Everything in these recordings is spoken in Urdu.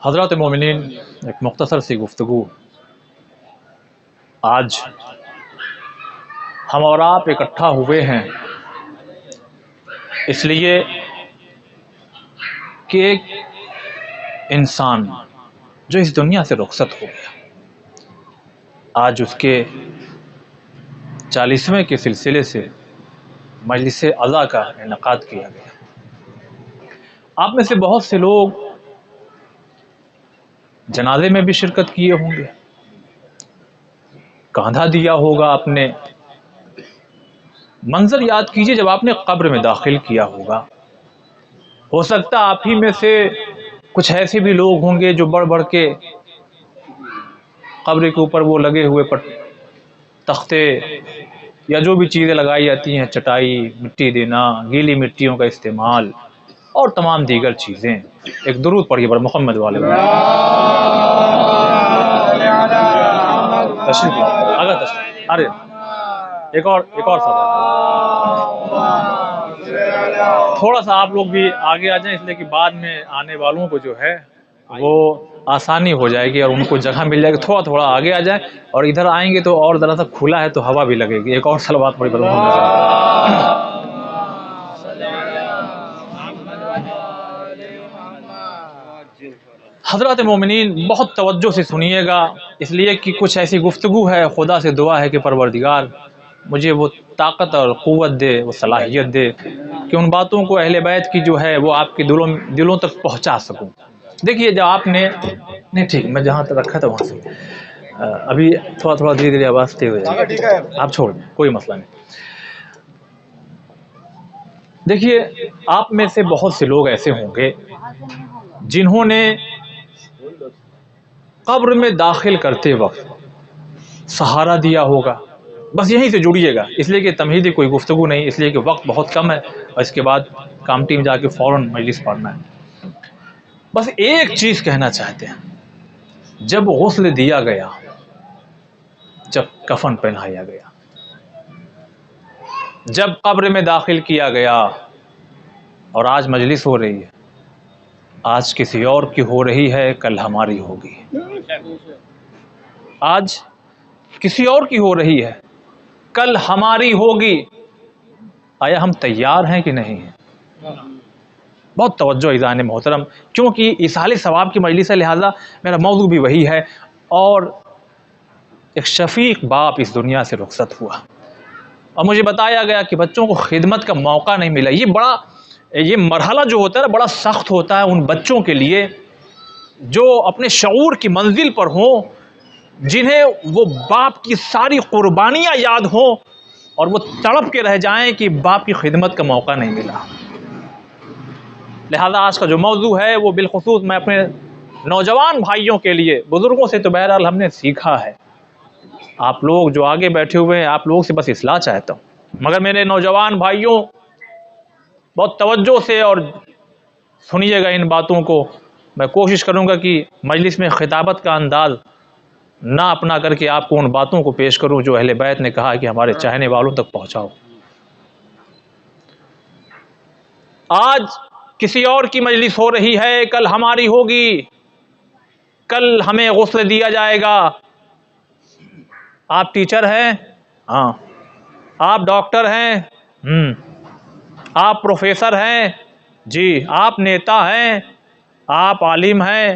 حضرات مومنین، ایک مختصر سی گفتگو. آج ہم اور آپ اکٹھا ہوئے ہیں اس لیے کہ ایک انسان جو اس دنیا سے رخصت ہو گیا، آج اس کے 40ویں کے سلسلے سے مجلس عزا کا انعقاد کیا گیا. آپ میں سے بہت سے لوگ جنازے میں بھی شرکت کیے ہوں گے، کاندھا دیا ہوگا. آپ نے منظر یاد کیجئے جب آپ نے قبر میں داخل کیا ہوگا. ہو سکتا آپ ہی میں سے کچھ ایسے بھی لوگ ہوں گے جو بڑھ بڑھ کے قبر کے اوپر وہ لگے ہوئے تختے یا جو بھی چیزیں لگائی جاتی ہیں، چٹائی، مٹی دینا، گیلی مٹیوں کا استعمال اور تمام دیگر چیزیں. ایک درود پڑھیے بڑا محمد والے تشریف اگر ارے ایک اور تھوڑا سا آپ لوگ بھی آگے آ جائیں، اس لیے کہ بعد میں آنے والوں کو جو ہے وہ آسانی ہو جائے گی اور ان کو جگہ مل جائے گی. تھوڑا تھوڑا آگے آ جائیں اور ادھر آئیں گے تو اور ذرا سا کھلا ہے تو ہوا بھی لگے گی. ایک اور صلوات پڑھی بڑا حضرات مومنین، بہت توجہ سے سنیے گا، اس لیے کہ کچھ ایسی گفتگو ہے. خدا سے دعا ہے کہ پروردگار مجھے وہ طاقت اور قوت دے، وہ صلاحیت دے کہ ان باتوں کو اہل بیت کی جو ہے وہ آپ کے دلوں تک پہنچا سکوں. دیکھیے جب آپ نے نہیں ٹھیک میں جہاں تک رکھا تھا وہاں سے ابھی تھوڑا تھوڑا دھیرے دھیرے آواز تیز ہو جائے گی، آپ چھوڑ دیں، کوئی مسئلہ نہیں. دیکھیے آپ میں سے بہت سے لوگ ایسے ہوں گے جنہوں نے قبر میں داخل کرتے وقت سہارا دیا ہوگا. بس یہیں سے جڑیے گا، اس لیے کہ تمہیدی کوئی گفتگو نہیں، اس لیے کہ وقت بہت کم ہے اور اس کے بعد کام ٹیم جا کے فوراً مجلس پڑھنا ہے. بس ایک چیز کہنا چاہتے ہیں، جب غسل دیا گیا، جب کفن پہنایا گیا، جب قبر میں داخل کیا گیا، اور آج مجلس ہو رہی ہے، آج کسی اور کی ہو رہی ہے، کل ہماری ہوگی. آج کسی اور کی ہو رہی ہے، کل ہماری ہوگی. آیا ہم تیار ہیں کہ نہیں ہیں؟ بہت توجہ عزیزان محترم، کیونکہ ایصال ثواب کی مجلس ہے، لہذا میرا موضوع بھی وہی ہے. اور ایک شفیق باپ اس دنیا سے رخصت ہوا اور مجھے بتایا گیا کہ بچوں کو خدمت کا موقع نہیں ملا. یہ مرحلہ جو ہوتا ہے نا بڑا سخت ہوتا ہے ان بچوں کے لیے جو اپنے شعور کی منزل پر ہوں، جنہیں وہ باپ کی ساری قربانیاں یاد ہوں اور وہ تڑپ کے رہ جائیں کہ باپ کی خدمت کا موقع نہیں ملا. لہذا آج کا جو موضوع ہے وہ بالخصوص میں اپنے نوجوان بھائیوں کے لیے، بزرگوں سے تو بہرحال ہم نے سیکھا ہے، آپ لوگ جو آگے بیٹھے ہوئے ہیں آپ لوگوں سے بس اصلاح چاہتا ہوں، مگر میرے نوجوان بھائیوں بہت توجہ سے اور سنیے گا ان باتوں کو. میں کوشش کروں گا کہ مجلس میں خطابت کا انداز نہ اپنا کر کے آپ کو ان باتوں کو پیش کروں جو اہل بیت نے کہا کہ ہمارے چاہنے والوں تک پہنچاؤ. آج کسی اور کی مجلس ہو رہی ہے، کل ہماری ہوگی، کل ہمیں غسل دیا جائے گا. آپ ٹیچر ہیں، ہاں. آپ ڈاکٹر ہیں، آپ پروفیسر ہیں، جی. آپ نیتا ہیں، آپ عالم ہیں.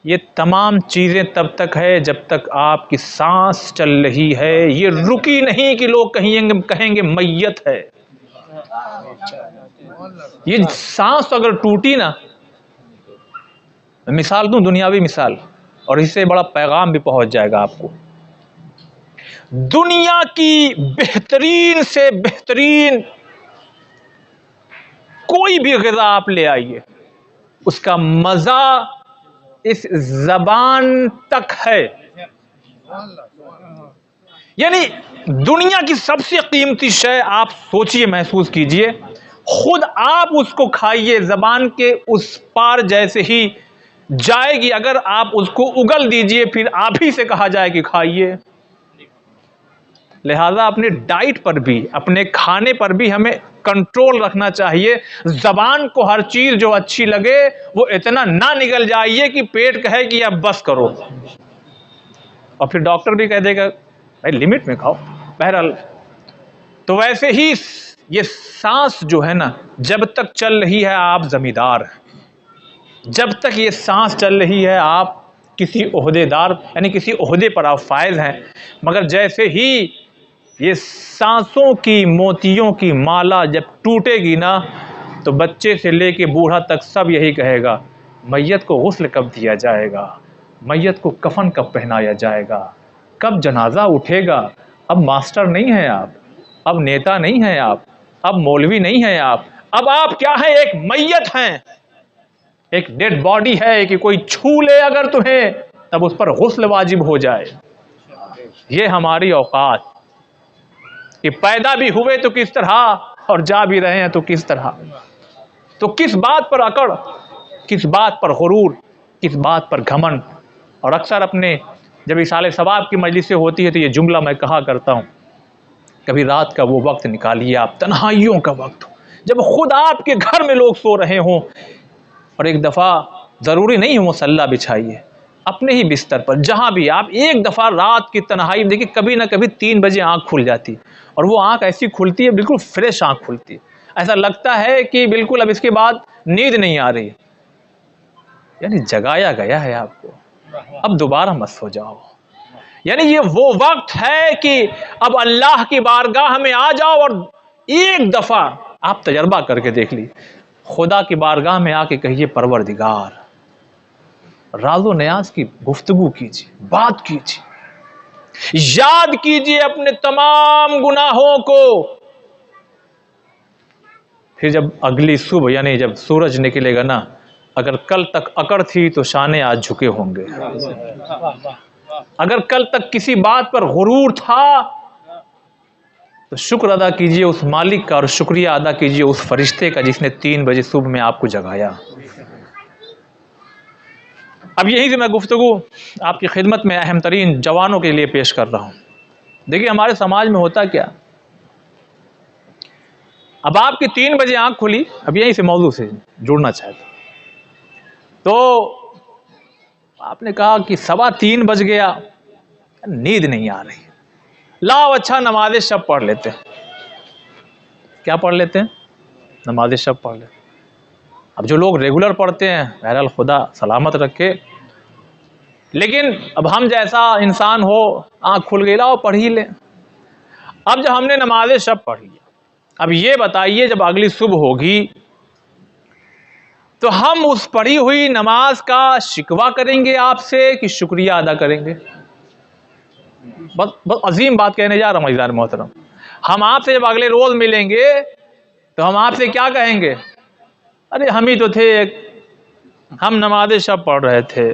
یہ تمام چیزیں تب تک ہے جب تک آپ کی سانس چل رہی ہے. یہ رکی نہیں کہ لوگ کہیں گے میت ہے. یہ سانس اگر ٹوٹی نا، مثال دوں دنیاوی مثال، اور اس سے بڑا پیغام بھی پہنچ جائے گا آپ کو. دنیا کی بہترین سے بہترین کوئی بھی غذا آپ لے آئیے، اس کا مزہ اس زبان تک ہے. یعنی دنیا کی سب سے قیمتی شے آپ سوچئے، محسوس کیجئے، خود آپ اس کو کھائیے، زبان کے اس پار جیسے ہی جائے گی، اگر آپ اس کو اگل دیجئے پھر آپ ہی سے کہا جائے کہ کھائیے. لہذا اپنی ڈائٹ پر بھی، اپنے کھانے پر بھی ہمیں کنٹرول رکھنا چاہیے. زبان کو ہر چیز جو اچھی لگے وہ اتنا نہ نگل جائیے کہ پیٹ کہے کہ اب بس کرو، اور پھر ڈاکٹر بھی کہہ دے گا بھائی لمٹ میں کھاؤ. بہرحال تو ویسے ہی یہ سانس جو ہے نا، جب تک چل رہی ہے آپ زمیندار ہیں، جب تک یہ سانس چل رہی ہے آپ کسی عہدے دار یعنی کسی عہدے پر آپ فائز ہیں. مگر جیسے ہی یہ سانسوں کی موتیوں کی مالا جب ٹوٹے گی نا، تو بچے سے لے کے بوڑھا تک سب یہی کہے گا میت کو غسل کب دیا جائے گا، میت کو کفن کب پہنایا جائے گا، کب جنازہ اٹھے گا. اب ماسٹر نہیں ہیں آپ، اب نیتا نہیں ہیں آپ، اب مولوی نہیں ہیں اب آپ کیا ہیں؟ ایک میت ہیں، ایک ڈیڈ باڈی ہے کہ کوئی چھو لے اگر تمہیں تب اس پر غسل واجب ہو جائے. یہ ہماری اوقات کہ پیدا بھی ہوئے تو کس طرح اور جا بھی رہے ہیں تو کس طرح. تو کس بات پر اکڑ، کس بات پر غرور، کس بات پر گھمنڈ. اور اکثر اپنے جب اصالہ ثواب کی مجلسیں ہوتی ہے تو یہ جملہ میں کہا کرتا ہوں، کبھی رات کا وہ وقت نکالیے آپ، تنہائیوں کا وقت جب خود آپ کے گھر میں لوگ سو رہے ہوں، اور ایک دفعہ ضروری نہیں ہے مصلی بچھائیے، اپنے ہی بستر پر جہاں بھی آپ ایک دفعہ رات کی تنہائی دیکھیے، کبھی نہ کبھی 3 بجے آنکھ کھل جاتی، اور وہ آنکھ ایسی کھلتی ہے بالکل فریش آنکھ کھلتی ہے، ایسا لگتا ہے کہ بالکل اب اس کے بعد نیند نہیں آ رہی، یعنی جگایا گیا ہے آپ کو، اب دوبارہ مت سو جاؤ. یعنی یہ وہ وقت ہے کہ اب اللہ کی بارگاہ میں آ جاؤ، اور ایک دفعہ آپ تجربہ کر کے دیکھ لی، خدا کی بارگاہ میں آ کے کہیے پروردگار، راز و نیاز کی گفتگو کیجیے، بات کیجیے، یاد کیجیے اپنے تمام گناہوں کو. پھر جب اگلی صبح یعنی جب سورج نکلے گا نا، اگر کل تک اکڑ تھی تو شانے آج جھکے ہوں گے، اگر کل تک کسی بات پر غرور تھا تو شکر ادا کیجیے اس مالک کا، اور شکریہ ادا کیجیے اس فرشتے کا جس نے 3 بجے صبح میں آپ کو جگایا. اب یہی سے میں گفتگو آپ کی خدمت میں اہم ترین جوانوں کے لیے پیش کر رہا ہوں. دیکھیے ہمارے سماج میں ہوتا کیا، اب آپ کی 3 بجے آنکھ کھلی، اب یہیں سے موضوع سے جڑنا چاہتا تو آپ نے کہا کہ 3:15 بج گیا، نیند نہیں آ رہی، لاؤ اچھا نماز شب پڑھ لیتے ہیں. کیا پڑھ لیتے ہیں؟ نماز شب پڑھ لیتے ہیں. اب جو لوگ ریگولر پڑھتے ہیں بہرحال خدا سلامت رکھے، لیکن اب ہم جیسا انسان ہو آنکھ کھل گئی لاؤ پڑھ ہی لیں. اب جب ہم نے نماز شب پڑھ لیا، اب یہ بتائیے جب اگلی صبح ہوگی تو ہم اس پڑھی ہوئی نماز کا شکوہ کریں گے آپ سے کہ شکریہ ادا کریں گے؟ بہت عظیم بات کہنے جا رہا ہوں عزیزان محترم. ہم آپ سے جب اگلے روز ملیں گے تو ہم آپ سے کیا کہیں گے؟ ارے ہم ہی تو تھے، ہم نماز شب پڑھ رہے تھے،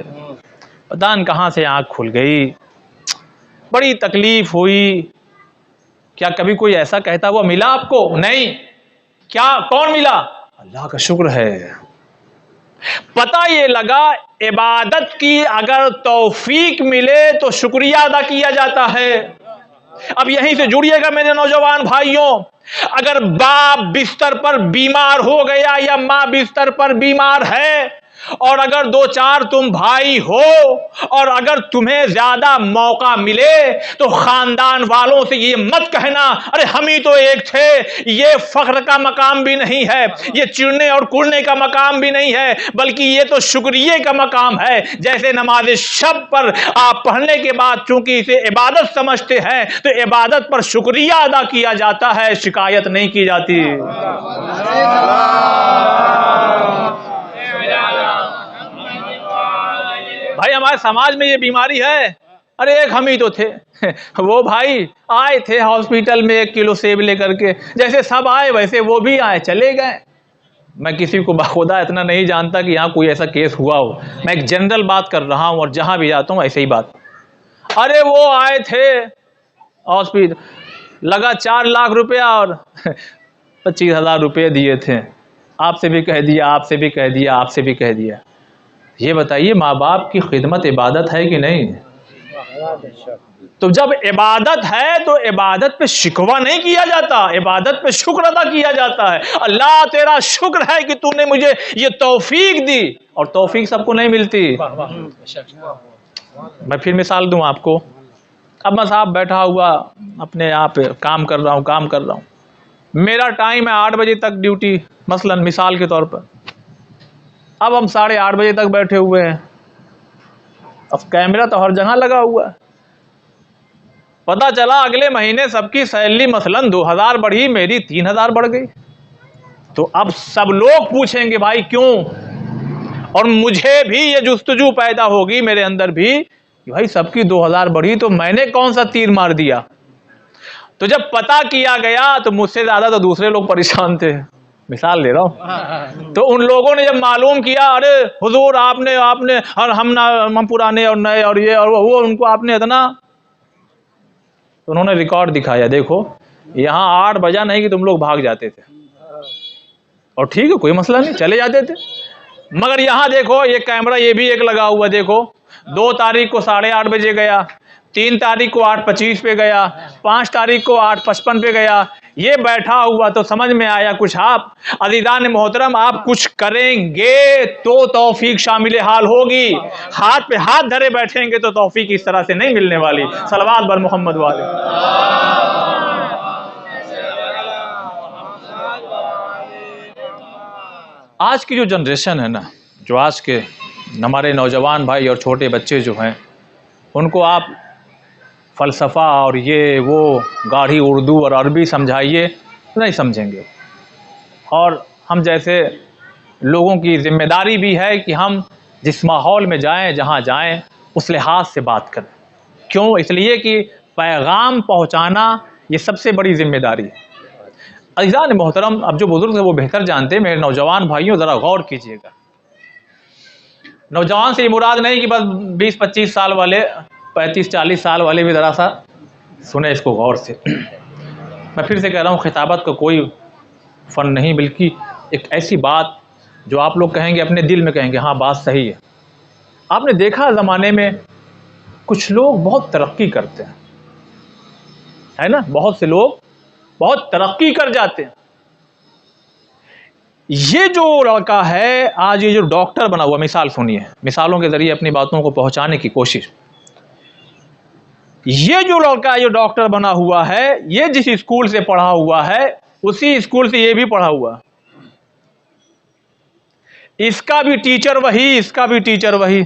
پتہ نہیں کہاں سے آنکھ کھل گئی، بڑی تکلیف ہوئی. کیا کبھی کوئی ایسا کہتا ہوا ملا آپ کو؟ نہیں. کیا کون ملا؟ اللہ کا شکر ہے. پتہ یہ لگا عبادت کی اگر توفیق ملے تو شکریہ ادا کیا جاتا ہے. اب یہیں سے جڑیے گا میرے نوجوان بھائیوں، اگر باپ بستر پر بیمار ہو گیا یا ماں بستر پر بیمار ہے، اور اگر 2-4 تم بھائی ہو، اور اگر تمہیں زیادہ موقع ملے تو خاندان والوں سے یہ مت کہنا ارے ہم ہی تو ایک تھے. یہ فخر کا مقام بھی نہیں ہے، یہ چڑنے اور کڑنے کا مقام بھی نہیں ہے، بلکہ یہ تو شکریہ کا مقام ہے. جیسے نماز شب پر آپ پڑھنے کے بعد چونکہ اسے عبادت سمجھتے ہیں تو عبادت پر شکریہ ادا کیا جاتا ہے، شکایت نہیں کی جاتی. بھائی ہمارے سماج میں یہ بیماری ہے، ارے ایک ہم ہی تو تھے، وہ بھائی آئے تھے ہاسپٹل میں 1 کلو سیب لے کر کے، جیسے سب آئے ویسے وہ بھی آئے چلے گئے. میں کسی کو بخدا اتنا نہیں جانتا کہ یہاں کوئی ایسا کیس ہوا ہو، میں ایک جنرل بات کر رہا ہوں، اور جہاں بھی جاتا ہوں ایسے ہی بات. ارے وہ آئے تھے ہاسپٹل، لگا 4 لاکھ روپیہ اور 25,000 روپے دیے تھے. آپ سے بھی کہہ دیا، آپ سے بھی کہہ دیا، آپ سے بھی کہہ دیا. یہ بتائیے ماں باپ کی خدمت عبادت ہے کہ نہیں؟ تو جب عبادت ہے تو عبادت پہ شکوہ نہیں کیا جاتا، عبادت پہ شکر ادا کیا جاتا ہے۔ اللہ تیرا شکر ہے کہ تو نے مجھے یہ توفیق دی، اور توفیق سب کو نہیں ملتی۔ میں پھر مثال دوں آپ کو، اب میں صاحب بیٹھا ہوا اپنے یہاں پہ کام کر رہا ہوں، میرا ٹائم ہے 8 بجے تک ڈیوٹی، مثلا مثال کے طور پر، اب ہم 8:30 بجے تک بیٹھے ہوئے ہیں، اب کیمرہ تو ہر جگہ لگا ہوا ہے، پتہ چلا اگلے مہینے سب کی سیلری مثلا 2000 بڑھی، میری 3000 بڑھ گئی، تو اب سب لوگ پوچھیں گے بھائی کیوں، اور مجھے بھی یہ جستجو پیدا ہوگی میرے اندر بھی کہ بھائی سب کی 2000 بڑھی تو میں نے کون سا تیر مار دیا۔ تو جب پتہ کیا گیا تو مجھ سے زیادہ تو دوسرے لوگ پریشان تھے، مثال لے رہا ہوں، تو ان لوگوں نے جب معلوم کیا، ارے حضور آپ نے اور ہم پرانے اور نئے اور یہ اور وہ، ان کو آپ نے اتنا، تو انہوں نے ریکارڈ دکھایا، دیکھو یہاں 8 بجا نہیں کہ تم لوگ بھاگ جاتے تھے، اور ٹھیک ہے کوئی مسئلہ نہیں، چلے جاتے تھے، مگر یہاں دیکھو یہ کیمرہ یہ بھی ایک لگا ہوا، دیکھو 2 تاریخ کو 8:30 بجے گیا، 3 تاریخ کو 8:25 پہ گیا، 5 تاریخ کو 8:55 پہ گیا، یہ بیٹھا ہوا تو سمجھ میں آیا کچھ۔ آپ عزیزان محترم، آپ کچھ کریں گے تو توفیق شامل حال ہوگی، ہاتھ پہ ہاتھ دھرے بیٹھیں گے تو توفیق اس طرح سے نہیں ملنے والی۔ صلوات بر محمد والے۔ آج کی جو جنریشن ہے نا، جو آج کے ہمارے نوجوان بھائی اور چھوٹے بچے جو ہیں، ان کو آپ فلسفہ اور یہ وہ گاڑھی اردو اور عربی سمجھائیے نہیں سمجھیں گے، اور ہم جیسے لوگوں کی ذمہ داری بھی ہے کہ ہم جس ماحول میں جائیں، جہاں جائیں، اس لحاظ سے بات کریں۔ کیوں؟ اس لیے کہ پیغام پہنچانا یہ سب سے بڑی ذمہ داری ہے۔ عزیزان محترم، اب جو بزرگ ہیں وہ بہتر جانتے ہیں، میرے نوجوان بھائیوں ذرا غور کیجئے گا۔ نوجوان سے یہ مراد نہیں کہ بس 20-25 سال والے، 35-40 سال والے بھی ذرا سا سنیں اس کو غور سے۔ میں پھر سے کہہ رہا ہوں، خطابت کا کوئی فن نہیں، بلکہ ایک ایسی بات جو آپ لوگ کہیں گے، اپنے دل میں کہیں گے ہاں بات صحیح ہے۔ آپ نے دیکھا زمانے میں کچھ لوگ بہت ترقی کرتے ہیں، ہے نا، بہت سے لوگ بہت ترقی کر جاتے ہیں۔ یہ جو لڑکا ہے آج، یہ جو ڈاکٹر بنا ہوا، مثال سنیے، مثالوں کے ذریعے اپنی باتوں کو پہنچانے کی کوشش۔ یہ جو لڑکا جو ڈاکٹر بنا ہوا ہے، یہ جس اسکول سے پڑھا ہوا ہے اسی اسکول سے یہ بھی پڑھا ہوا، اس کا بھی ٹیچر وہی، اس کا بھی ٹیچر وہی۔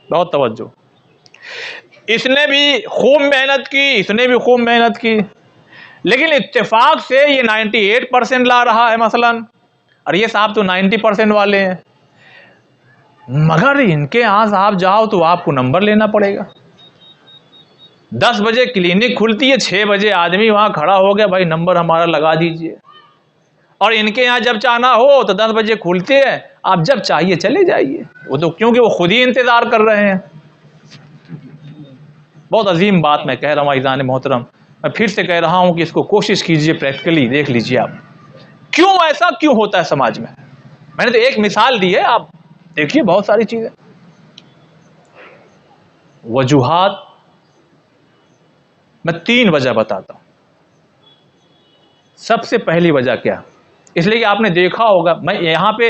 بہت توجہ، اس نے بھی خوب محنت کی، اس نے بھی خوب محنت کی، لیکن اتفاق سے یہ 98% لا رہا ہے مثلا، اور یہ صاحب تو 90% والے ہیں، مگر ان کے یہاں صاحب جاؤ تو آپ کو نمبر لینا پڑے گا۔ 10 بجے کلینک کھلتی ہے، 6 بجے آدمی وہاں کھڑا ہو گیا، بھائی نمبر ہمارا لگا دیجئے، اور ان کے یہاں جب چاہنا ہو تو 10 بجے کھلتے ہیں، آپ جب چاہیے چلے جائیے، وہ تو کیونکہ وہ خود ہی انتظار کر رہے ہیں۔ بہت عظیم بات میں کہہ رہا ہوں عزیزان محترم، میں پھر سے کہہ رہا ہوں کہ اس کو کوشش کیجئے، پریکٹیکلی دیکھ لیجئے آپ کیوں ایسا کیوں ہوتا ہے سماج میں۔ میں نے تو ایک مثال دی ہے، آپ دیکھیے بہت ساری چیزیں، وجوہات میں 3 وجہ بتاتا ہوں۔ سب سے پہلی وجہ کیا؟ اس لیے کہ آپ نے دیکھا ہوگا، میں یہاں پہ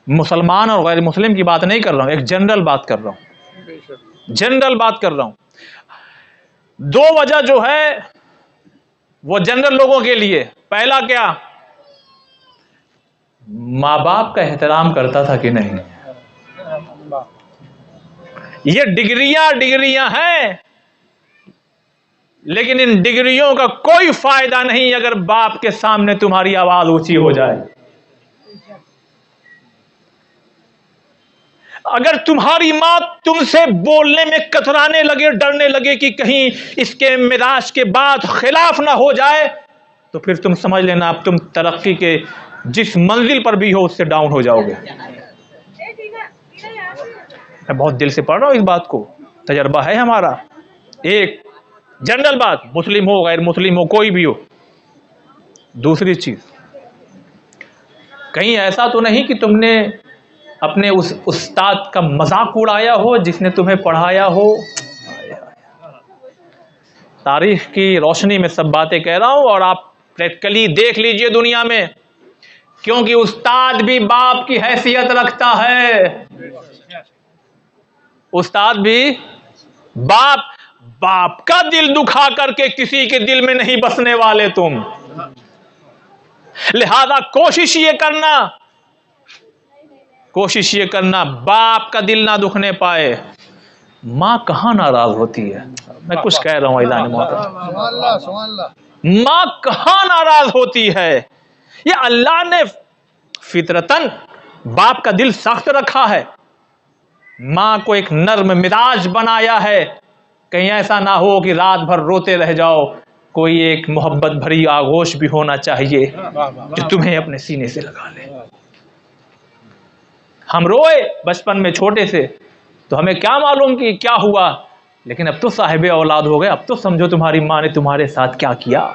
مسلمان اور غیر مسلم کی بات نہیں کر رہا ہوں، ایک جنرل بات کر رہا ہوں، جنرل بات کر رہا ہوں۔ 2 وجہ جو ہے وہ جنرل لوگوں کے لیے، پہلا کیا؟ ماں باپ کا احترام کرتا تھا کہ نہیں؟ یہ ڈگریاں ہیں، لیکن ان ڈگریوں کا کوئی فائدہ نہیں اگر باپ کے سامنے تمہاری آواز اونچی ہو جائے۔ اگر تمہاری ماں تم سے بولنے میں کترانے لگے، ڈرنے لگے کہ کہیں اس کے میراث کے بعد خلاف نہ ہو جائے، تو پھر تم سمجھ لینا اب تم ترقی کے جس منزل پر بھی ہو اس سے ڈاؤن ہو جاؤ گے۔ میں بہت دل سے پڑھ رہا ہوں اس بات کو، تجربہ ہے ہمارا۔ ایک جنرل بات، مسلم ہو غیر مسلم ہو کوئی بھی ہو۔ دوسری چیز، کہیں ایسا تو نہیں کہ تم نے اپنے اس استاد کا مذاق اڑایا ہو جس نے تمہیں پڑھایا ہو. تاریخ کی روشنی میں سب باتیں کہہ رہا ہوں اور آپ پریکٹیکلی دیکھ لیجئے دنیا میں, کیونکہ استاد بھی باپ کی حیثیت رکھتا ہے. استاد بھی باپ کا دل دکھا کر کے کسی کے دل میں نہیں بسنے والے تم. لہذا کوشش یہ کرنا باپ کا دل نہ دکھنے پائے. ماں کہاں ناراض ہوتی ہے؟ میں کچھ کہہ رہا ہوں عزیزان محترم, ماں کہاں ناراض ہوتی ہے؟ یہ اللہ نے فطرتاً باپ کا دل سخت رکھا ہے, ماں کو ایک نرم مزاج بنایا ہے. کہیں ایسا نہ ہو کہ رات بھر روتے رہ جاؤ, کوئی ایک محبت بھری آغوش بھی ہونا چاہیے جو تمہیں اپنے سینے سے لگا لے. ہم روئے بچپن میں چھوٹے سے تو ہمیں کیا معلوم کہ کیا ہوا, لیکن اب تو صاحب اولاد ہو گئے, اب تو سمجھو تمہاری ماں نے تمہارے ساتھ کیا کیا.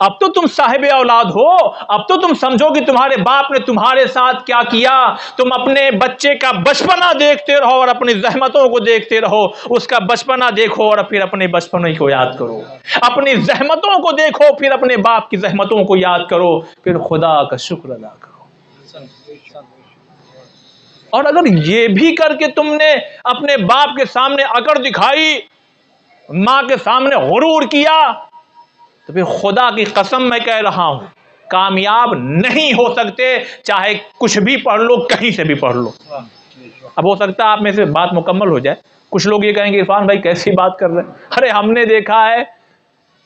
اب تو تم صاحب اولاد ہو, اب تو تم سمجھو کہ تمہارے باپ نے تمہارے ساتھ کیا کیا. تم اپنے بچے کا بچپنا دیکھتے رہو اور اپنی زحمتوں کو دیکھتے رہو. اس کا بچپنا دیکھو اور پھر اپنے بچپنے کو یاد کرو. اپنی زحمتوں کو دیکھو پھر اپنے باپ کی زحمتوں کو یاد کرو, پھر خدا کا شکر ادا کرو. اور اگر یہ بھی کر کے تم نے اپنے باپ کے سامنے اکڑ دکھائی, ماں کے سامنے غرور کیا, تو پھر خدا کی قسم میں کہہ رہا ہوں کامیاب نہیں ہو سکتے, چاہے کچھ بھی پڑھ لو, کہیں سے بھی پڑھ لو. اب ہو سکتا ہے آپ میں سے بات مکمل ہو جائے, کچھ لوگ یہ کہیں گے عرفان بھائی کیسی بات کر رہے ہیں, ارے ہم نے دیکھا ہے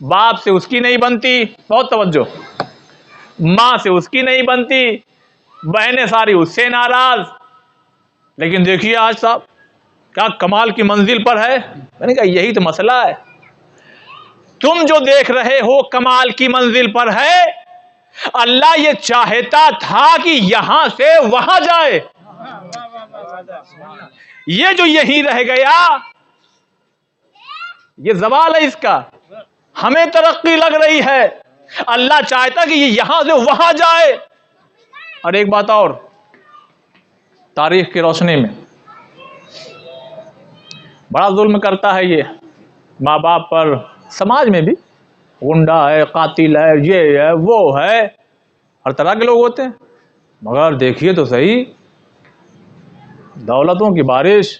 باپ سے اس کی نہیں بنتی, بہت توجہ, ماں سے اس کی نہیں بنتی, بہنیں ساری اس سے ناراض, لیکن دیکھیے آج صاحب کیا کمال کی منزل پر ہے. میں نے کہا یہی تو مسئلہ ہے, تم جو دیکھ رہے ہو کمال کی منزل پر ہے, اللہ یہ چاہتا تھا کہ یہاں سے وہاں جائے. یہ جو یہی رہ گیا یہ زوال ہے اس کا, ہمیں ترقی لگ رہی ہے, اللہ چاہتا کہ یہ یہاں سے وہاں جائے. اور ایک بات اور, تاریخ کی روشنی میں بڑا ظلم کرتا ہے یہ ماں باپ پر, سماج میں بھی غنڈا ہے, قاتل ہے, یہ ہے, وہ ہے, ہر طرح کے لوگ ہوتے ہیں. مگر دیکھیے تو صحیح, دولتوں کی بارش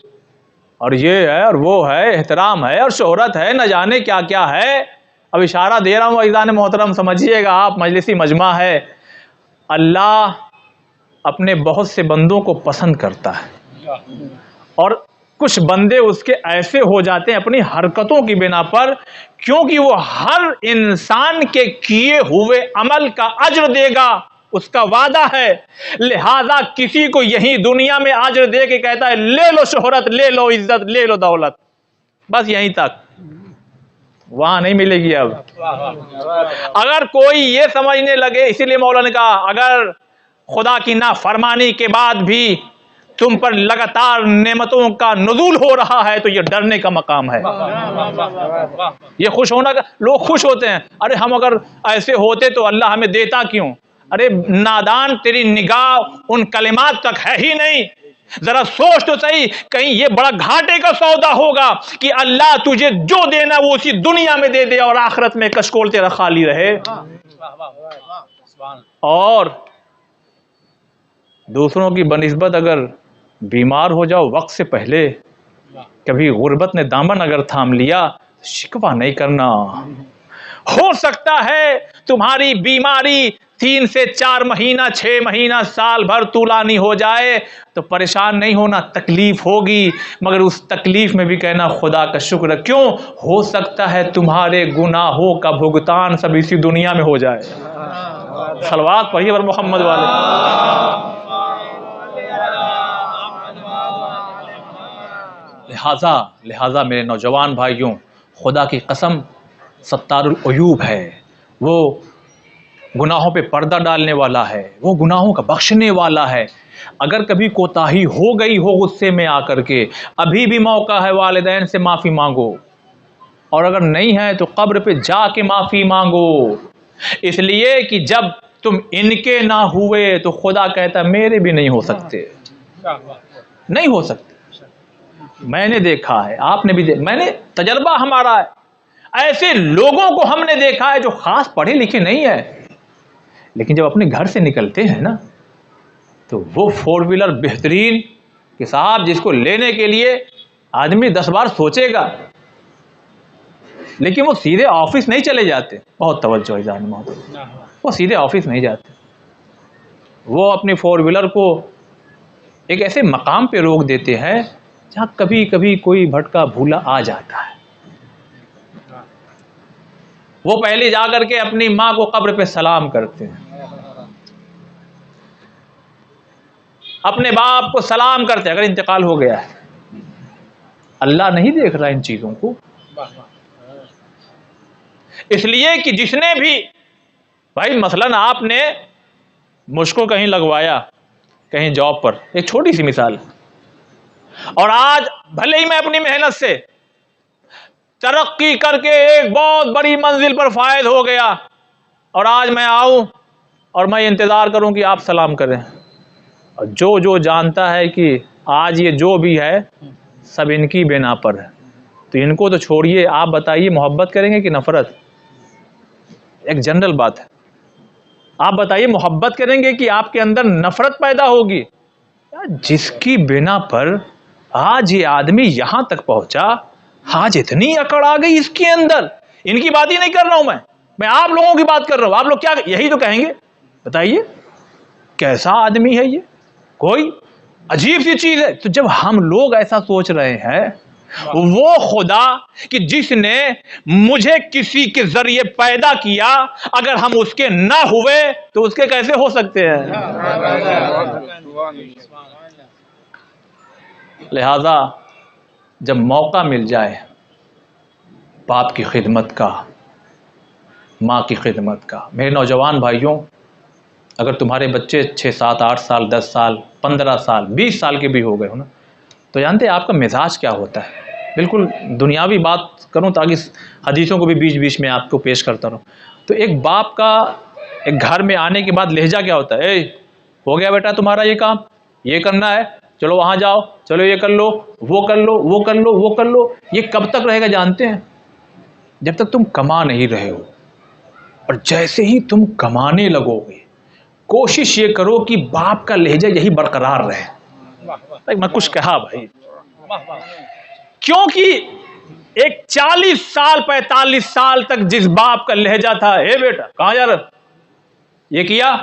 اور یہ ہے اور وہ ہے, احترام ہے اور شہرت ہے, نہ جانے کیا کیا ہے. اب اشارہ دے رہا ہوں عزیزان محترم, سمجھیے گا آپ, مجلسی مجمع ہے. اللہ اپنے بہت سے بندوں کو پسند کرتا ہے اور کچھ بندے اس کے ایسے ہو جاتے ہیں اپنی حرکتوں کی بنا پر, کیونکہ وہ ہر انسان کے کیے ہوئے عمل کا اجر دے گا, اس کا وعدہ ہے. لہذا کسی کو یہی دنیا میں اجر دے کے کہتا ہے لے لو شہرت, لے لو عزت, لے لو دولت, بس یہیں تک, وہاں نہیں ملے گی. اب اگر کوئی یہ سمجھنے لگے, اسی لیے مولا نے کہا اگر خدا کی نافرمانی کے بعد بھی تم پر لگاتار نعمتوں کا نزول ہو رہا ہے تو یہ ڈرنے کا مقام ہے. یہ خوش ہونا کا, لوگ خوش ہوتے ہیں, ارے ہم اگر ایسے ہوتے تو اللہ ہمیں دیتا کیوں. ارے نادان, تیری نگاہ ان کلمات تک ہے ہی نہیں. ذرا سوچ تو صحیح, کہیں یہ بڑا گھاٹے کا سودا ہوگا کہ اللہ تجھے جو دینا وہ اسی دنیا میں دے دے اور آخرت میں کشکول تیرا خالی رہے. اور دوسروں کی بنسبت اگر بیمار ہو جاؤ وقت سے پہلے, کبھی غربت نے دامن اگر تھام لیا, شکوہ نہیں کرنا. ہو سکتا ہے تمہاری بیماری 3 سے 4 مہینہ, 6 مہینہ, سال بھر طولانی ہو جائے تو پریشان نہیں ہونا, تکلیف ہوگی, مگر اس تکلیف میں بھی کہنا خدا کا شکر ہے. کیوں؟ ہو سکتا ہے تمہارے گناہوں کا بھگتان سب اسی دنیا میں ہو جائے. صلوات پڑھیے پر محمد والے. لہذا میرے نوجوان بھائیوں, خدا کی قسم ستار العیوب ہے, وہ گناہوں پہ پردہ ڈالنے والا ہے, وہ گناہوں کا بخشنے والا ہے. اگر کبھی کوتاہی ہو گئی ہو غصے میں آ کر کے, ابھی بھی موقع ہے والدین سے معافی مانگو, اور اگر نہیں ہے تو قبر پہ جا کے معافی مانگو. اس لیے کہ جب تم ان کے نہ ہوئے تو خدا کہتا میرے بھی نہیں ہو سکتے. نہیں ہو سکتی. میں نے دیکھا ہے, آپ نے بھی میں نے تجربہ ہمارا ہے, ایسے لوگوں کو ہم نے دیکھا ہے جو خاص پڑھے لکھے نہیں ہے, لیکن جب اپنے گھر سے نکلتے ہیں نا تو وہ 4 ویلر بہترین کہ صاحب جس کو لینے کے لیے آدمی 10 بار سوچے گا, لیکن وہ سیدھے آفس نہیں چلے جاتے. بہت توجہ ہے جان محترم, وہ سیدھے آفس نہیں جاتے, وہ اپنی 4 ویلر کو ایک ایسے مقام پہ روک دیتے ہیں جہاں کبھی کبھی کوئی بھٹکا بھولا آ جاتا ہے. وہ پہلے جا کر کے اپنی ماں کو قبر پہ سلام کرتے ہیں, اپنے باپ کو سلام کرتے ہیں اگر انتقال ہو گیا ہے. اللہ نہیں دیکھ رہا ان چیزوں کو, اس لیے کہ جس نے بھی بھائی مثلاً آپ نے مجھ کو کہیں لگوایا کہیں جاب پر, ایک چھوٹی سی مثال, اور آج بھلے ہی میں اپنی محنت سے ترقی کر کے ایک بہت بڑی منزل پر فائز ہو گیا, اور آج میں آؤں اور میں انتظار کروں کہ آپ سلام کریں, اور جو جانتا ہے کہ آج یہ جو بھی ہے سب ان کی بنا پر ہے, تو ان کو تو چھوڑیے, آپ بتائیے محبت کریں گے کہ نفرت؟ ایک جنرل بات ہے, آپ بتائیے محبت کریں گے کہ آپ کے اندر نفرت پیدا ہوگی؟ جس کی بنا پر آج یہ آدمی یہاں تک پہنچا, آج اتنی اکڑ آ گئی اس کے اندر, ان کی بات ہی نہیں کر رہا ہوں میں آپ لوگوں کی بات کر رہا ہوں. آپ لوگ کیا یہی تو کہیں گے, بتائیے کیسا آدمی ہے یہ, کوئی عجیب سی چیز ہے. تو جب ہم لوگ ایسا سوچ رہے ہیں, وہ خدا کہ جس نے مجھے کسی کے ذریعے پیدا کیا, اگر ہم اس کے نہ ہوئے تو اس کے کیسے ہو سکتے ہیں؟ لہذا جب موقع مل جائے باپ کی خدمت کا, ماں کی خدمت کا, میرے نوجوان بھائیوں, اگر تمہارے بچے 6 7 8 سال 10 سال 15 سال 20 سال کے بھی ہو گئے ہو نا, تو جانتے ہیں آپ کا مزاج کیا ہوتا ہے. بالکل دنیاوی بات کروں تاکہ حدیثوں کو بھی بیچ بیچ میں آپ کو پیش کرتا رہوں. تو ایک باپ کا ایک گھر میں آنے کے بعد لہجہ کیا ہوتا ہے, ہو گیا بیٹا تمہارا یہ کام, یہ کرنا ہے, چلو وہاں جاؤ, چلو یہ کر لو, وہ کر لو, وہ کر لو, وہ کر لو. یہ کب تک رہے گا جانتے ہیں؟ جب تک تم کما نہیں رہے ہو, اور جیسے ہی تم کمانے لگو گے کوشش یہ کرو کہ باپ کا لہجہ یہی برقرار رہے. میں کچھ کہا بھائی, کیونکہ ایک 40 سال 45 سال تک جس باپ کا لہجہ تھا, اے بیٹا کہاں جا رہا, یہ کیا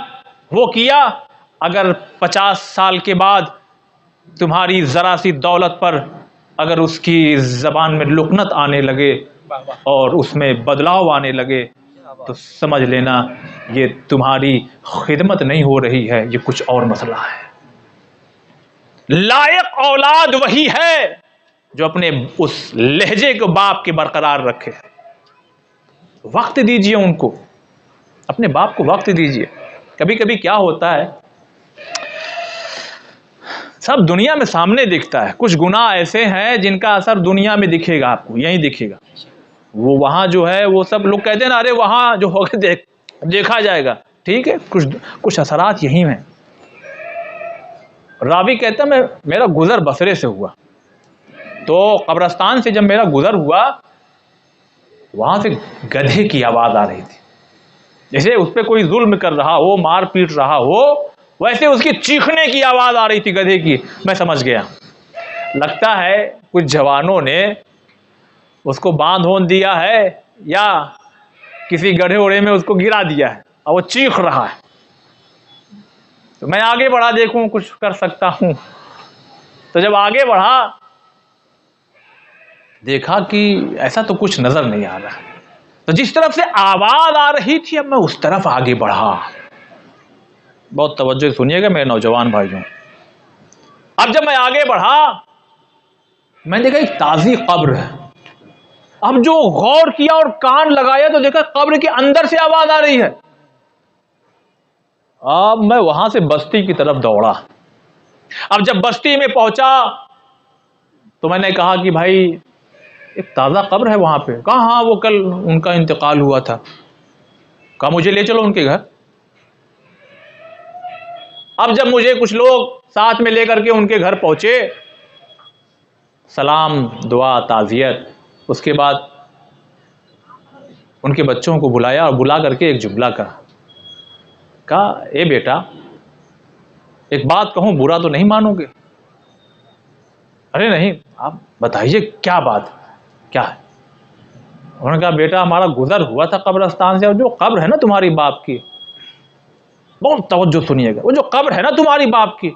وہ کیا, اگر 50 سال کے بعد تمہاری ذرا سی دولت پر اگر اس کی زبان میں لکنت آنے لگے اور اس میں بدلاؤ آنے لگے, تو سمجھ لینا یہ تمہاری خدمت نہیں ہو رہی ہے, یہ کچھ اور مسئلہ ہے. لائق اولاد وہی ہے جو اپنے اس لہجے کو باپ کے برقرار رکھے. وقت دیجئے ان کو, اپنے باپ کو وقت دیجئے. کبھی کبھی کیا ہوتا ہے, سب دنیا میں سامنے دکھتا ہے, کچھ گناہ ایسے ہیں جن کا اثر دنیا میں دکھے گا, آپ کو یہیں دکھے گا. وہ وہاں جو ہے وہ سب لوگ کہتے ہیں نا, ارے وہاں جو ہوگا دیکھا جائے گا. ٹھیک ہے, کچھ اثرات یہی ہیں. راوی کہتا ہے میرا گزر بصرے سے ہوا, تو قبرستان سے جب میرا گزر ہوا وہاں سے گدھے کی آواز آ رہی تھی, جیسے اس پہ کوئی ظلم کر رہا ہو, مار پیٹ رہا ہو, ویسے اس کی چیخنے کی آواز آ رہی تھی گدھے کی. میں سمجھ گیا, لگتا ہے کچھ جوانوں نے اس کو باندھ ہون دیا ہے یا کسی گڑھے اوڑے میں اس کو گرا دیا ہے اور وہ چیخ رہا ہے. تو میں آگے بڑھا دیکھوں کچھ کر سکتا ہوں. تو جب آگے بڑھا دیکھا کہ ایسا تو کچھ نظر نہیں آ رہا. تو جس طرف سے آواز آ رہی تھی اب میں اس طرف آگے بڑھا. بہت توجہ سنیے گا میرے نوجوان بھائیوں. اب جب میں آگے بڑھا میں دیکھا ایک تازی قبر ہے. اب جو غور کیا اور کان لگایا تو دیکھا قبر کے اندر سے آواز آ رہی ہے. اب میں وہاں سے بستی کی طرف دوڑا. اب جب بستی میں پہنچا تو میں نے کہا کہ بھائی ایک تازہ قبر ہے وہاں پہ. کہا ہاں وہ کل ان کا انتقال ہوا تھا. کہا مجھے لے چلو ان کے گھر. اب جب مجھے کچھ لوگ ساتھ میں لے کر کے ان کے گھر پہنچے، سلام، دعا، تعزیت، اس کے بعد ان کے بچوں کو بلایا اور بلا کر کے ایک جملہ کہا، اے بیٹا ایک بات کہوں، برا تو نہیں مانو گے؟ ارے نہیں، آپ بتائیے کیا بات، کیا ہے؟ انہوں نے کہا بیٹا ہمارا گزر ہوا تھا قبرستان سے، اور جو قبر ہے نا تمہاری باپ کی، بہت توجہ سنیے گا، وہ جو قبر ہے نا تمہاری باپ کی،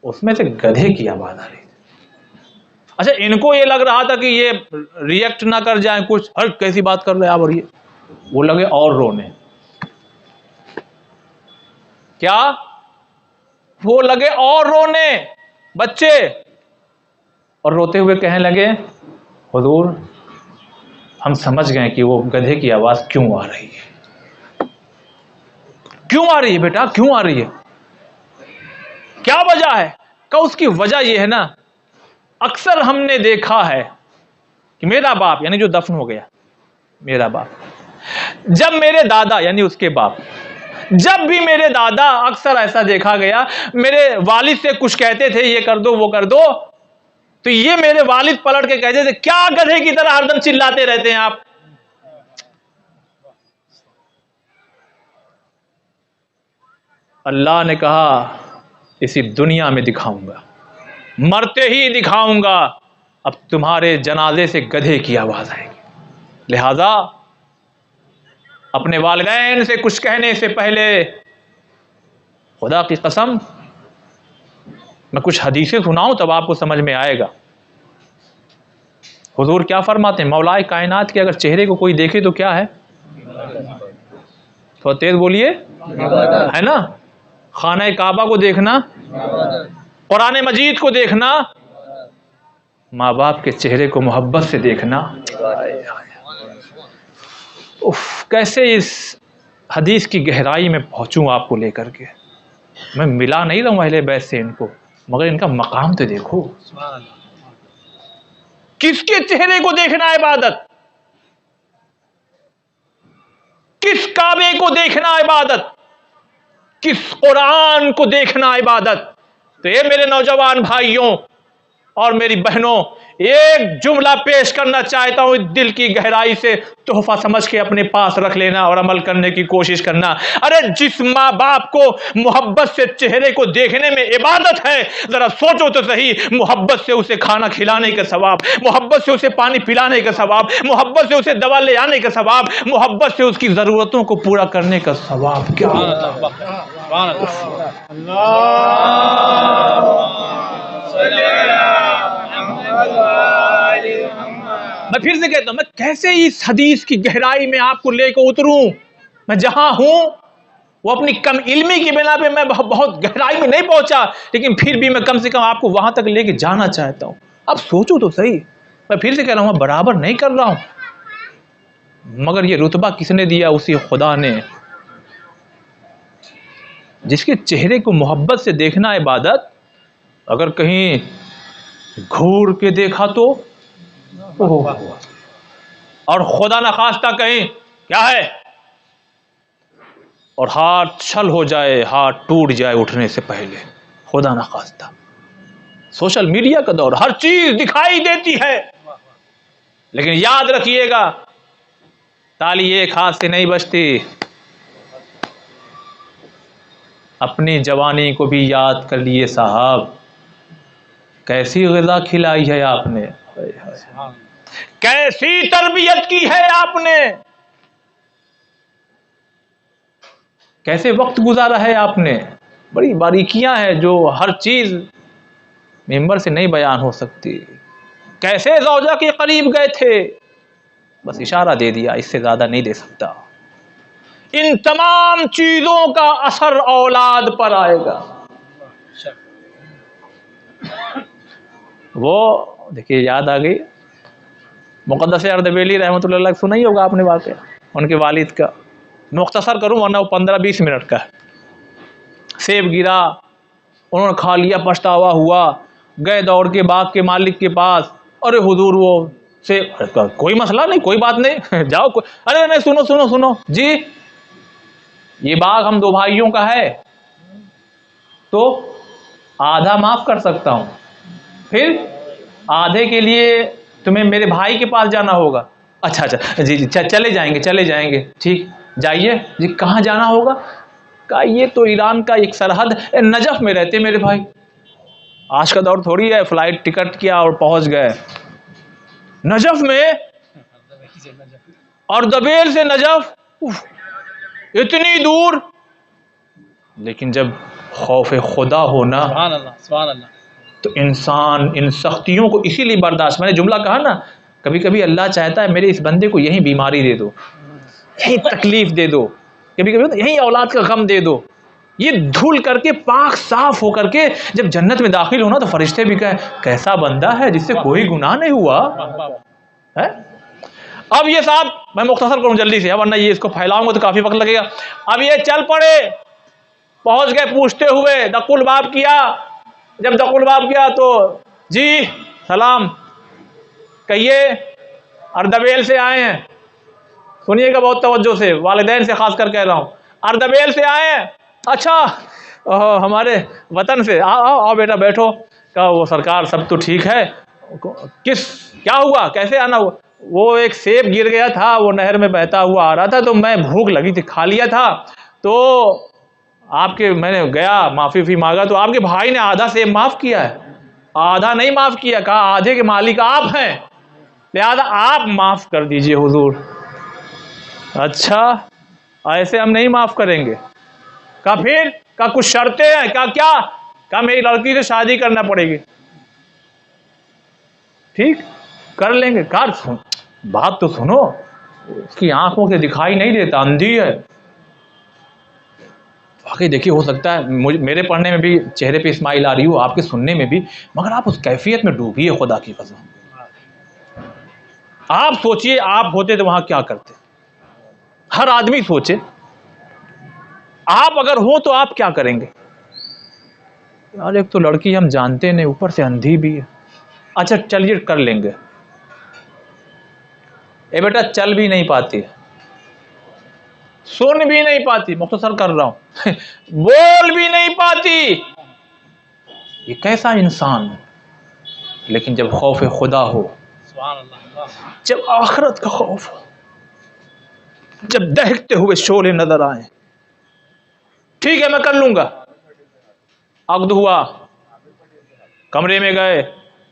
اس میں سے گدھے کی آواز آ رہی تھی۔ اچھا ان کو یہ لگ رہا تھا کہ یہ ریئیکٹ نہ کر جائیں، کچھ ہر کیسی بات کر رہے آپ، اور یہ وہ لگے اور رونے۔ کیا؟ وہ لگے اور رونے بچے، اور روتے ہوئے کہنے لگے حضور ہم سمجھ گئے کہ وہ گدھے کی آواز کیوں آ رہی ہے۔ کیوں آ رہی ہے بیٹا، کیوں آ رہی ہے؟ کیا وجہ ہے؟ کہ اس کی وجہ یہ ہے نا، اکثر ہم نے دیکھا ہے کہ میرا باپ یعنی جو دفن ہو گیا، میرا باپ، جب میرے دادا یعنی اس کے باپ، جب بھی میرے دادا، اکثر ایسا دیکھا گیا میرے والد سے کچھ کہتے تھے یہ کر دو وہ کر دو، تو یہ میرے والد پلٹ کے کہتے تھے کیا گدھے کی طرح ہر دم چلاتے رہتے ہیں آپ۔ اللہ نے کہا اسی دنیا میں دکھاؤں گا، مرتے ہی دکھاؤں گا، اب تمہارے جنازے سے گدھے کی آواز آئے گی۔ لہذا اپنے والدین سے کچھ کہنے سے پہلے، خدا کی قسم میں کچھ حدیثیں سناؤں تب آپ کو سمجھ میں آئے گا۔ حضور کیا فرماتے ہیں؟ مولا کائنات کے اگر چہرے کو کوئی دیکھے تو کیا ہے؟ تھوڑا تیز بولیے، ہے نا؟ خانہ کعبہ کو دیکھنا، قرآن مجید کو دیکھنا، ماں باپ کے چہرے کو محبت سے دیکھنا، کیسے اس حدیث کی گہرائی میں پہنچوں آپ کو لے کر کے۔ میں ملا نہیں رہا ہوں اہل بیت سے ان کو، مگر ان کا مقام تو دیکھو۔ کس کے چہرے کو دیکھنا عبادت؟ کس کعبے کو دیکھنا عبادت؟ کس قرآن کو دیکھنا عبادت؟ تو یہ میرے نوجوان بھائیوں اور میری بہنوں، ایک جملہ پیش کرنا چاہتا ہوں، دل کی گہرائی سے تحفہ سمجھ کے اپنے پاس رکھ لینا اور عمل کرنے کی کوشش کرنا۔ ارے جس ماں باپ کو محبت سے چہرے کو دیکھنے میں عبادت ہے، ذرا سوچو تو صحیح، محبت سے اسے کھانا کھلانے کا ثواب، محبت سے اسے پانی پلانے کا ثواب، محبت سے اسے دوا لے آنے کا ثواب، محبت سے اس کی ضرورتوں کو پورا کرنے کا ثواب کیا ہوتا ہے۔ میں پھر سے کہتا ہوں، میں کیسے اس حدیث کی گہرائی میں آپ کو لے کے اتروں؟ میں جہاں ہوں وہ اپنی کم علمی کی بنا پہ میں بہت گہرائی میں نہیں پہنچا، لیکن پھر بھی میں کم سے کم آپ کو وہاں تک لے کے جانا چاہتا ہوں۔ اب سوچو تو صحیح، میں پھر سے کہہ رہا ہوں، میں برابر نہیں کر رہا ہوں، مگر یہ رتبہ کس نے دیا؟ اسی خدا نے، جس کے چہرے کو محبت سے دیکھنا عبادت۔ اگر کہیں گھور کے دیکھا تو اور خدا نخواستہ کہیں کیا ہے، اور ہاتھ چھل ہو جائے، ہاتھ ٹوٹ جائے اٹھنے سے پہلے، خدا نخواستہ۔ سوشل میڈیا کا دور، ہر چیز دکھائی دیتی ہے، لیکن یاد رکھیے گا تالی ایک ہاتھ سے نہیں بجتی۔ اپنی جوانی کو بھی یاد کر لیے صاحب، کیسی غذا کھلائی ہے آپ نے، کیسی تربیت کی ہے آپ نے، کیسے وقت گزارا ہے آپ نے۔ بڑی باریکیاں ہیں جو ہر چیز ممبر سے نہیں بیان ہو سکتی۔ کیسے زوجہ کے قریب گئے تھے، بس اشارہ دے دیا، اس سے زیادہ نہیں دے سکتا۔ ان تمام چیزوں کا اثر اولاد پر آئے گا۔ وہ دیکھیے یاد آ گئی، مقدس اردبیلی رحمۃ اللہ علیہ سنا ہی ہوگا آپ نے واقعہ ان کے والد کا، مختصر کروں ورنہ وہ 15-20 منٹ کا ہے۔ سیب گرا، انہوں نے کھا لیا، پچھتاوا ہوا، گئے دوڑ کے باغ کے مالک کے پاس، ارے حضور وہ سیب، کوئی مسئلہ نہیں، کوئی بات نہیں، جاؤ، ارے نہیں، سنو جی، یہ باغ ہم دو بھائیوں کا ہے، تو آدھا معاف کر سکتا ہوں، پھر آدھے کے لیے تمہیں میرے بھائی کے پاس جانا ہوگا۔ اچھا جی چلے جائیں گے، ٹھیک جائیے۔ جی کہاں جانا ہوگا؟ کہا یہ تو ایران کا ایک سرحد، نجف میں رہتے میرے بھائی۔ آج کا دور تھوڑی ہے فلائٹ ٹکٹ کیا اور پہنچ گئے نجف میں، اور دبیل سے نجف اتنی دور۔ لیکن جب خوف خدا ہونا سبحان اللہ تو انسان ان سختیوں کو اسی لیے برداشت، میں نے جملہ کہا نا، کبھی کبھی اللہ چاہتا ہے میرے اس بندے کو یہی بیماری دے دو، یہی تکلیف دے دو، کبھی کبھی یہی اولاد کا غم دے دو، یہ دھل کر کے پاک صاف ہو کر کے جب جنت میں داخل ہونا تو فرشتے بھی کہیں کیسا بندہ ہے جس سے کوئی گناہ نہیں ہوا ہے۔ اب یہ صاحب میں مختصر کروں جلدی سے ورنہ یہ اس کو پھیلاؤں گا تو کافی وقت لگے گا۔ اب یہ چل پڑے، پہنچ گئے پوچھتے ہوئے، دق الباب کیا۔ جب دق الباب کیا تو جی سلام کہیے، اردبیل سے آئے ہیں، سنیے گا بہت توجہ سے، والدین سے خاص کر کہہ رہا ہوں، اردبیل سے آئے ہیں۔ اچھا ہمارے وطن سے، آؤ بیٹا بیٹھو۔ کہا وہ سرکار سب تو ٹھیک ہے، کیا ہوا، کیسے آنا ہوا؟ وہ ایک سیب گر گیا تھا، وہ نہر میں بہتا ہوا آ رہا تھا تو میں بھوک لگی تھی، کھا لیا تھا، تو آپ کے میں نے گیا معافی مانگا تو آپ کے بھائی نے آدھا سیب معاف کیا ہے، آدھا نہیں معاف کیا، کہا آدھے کے مالک آپ ہیں لہذا آپ معاف کر دیجئے حضور۔ اچھا ایسے ہم نہیں معاف کریں گے۔ کہا پھر؟ کہا کچھ شرطیں ہیں۔ کیا؟ کہا میری لڑکی سے شادی کرنا پڑے گی۔ ٹھیک کر لیں گے۔ کہا بات تو سنو، اس کی آنکھوں سے دکھائی نہیں دیتا، اندھی ہے۔ واقعی دیکھیے ہو سکتا ہے میرے پڑھنے میں بھی چہرے پہ اسمائل آ رہی ہو، آپ کے سننے میں بھی، مگر آپ اس کیفیت میں ڈوبیے خدا کی قسم۔ آپ سوچئے آپ ہوتے تو وہاں کیا کرتے، ہر آدمی سوچے آپ اگر ہو تو آپ کیا کریں گے۔ یار ایک تو لڑکی ہم جانتے نہیں، اوپر سے اندھی بھی ہے۔ اچھا چلیے کر لیں گے۔ اے بیٹا چل بھی نہیں پاتی، سن بھی نہیں پاتی، مختصر کر رہا ہوں بول بھی نہیں پاتی، یہ کیسا انسان؟ لیکن جب خوف خدا ہو، جب آخرت کا خوف ہو، جب دہکتے ہوئے شعلے نظر آئیں، ٹھیک ہے میں کر لوں گا۔ عقد ہوا، کمرے میں گئے،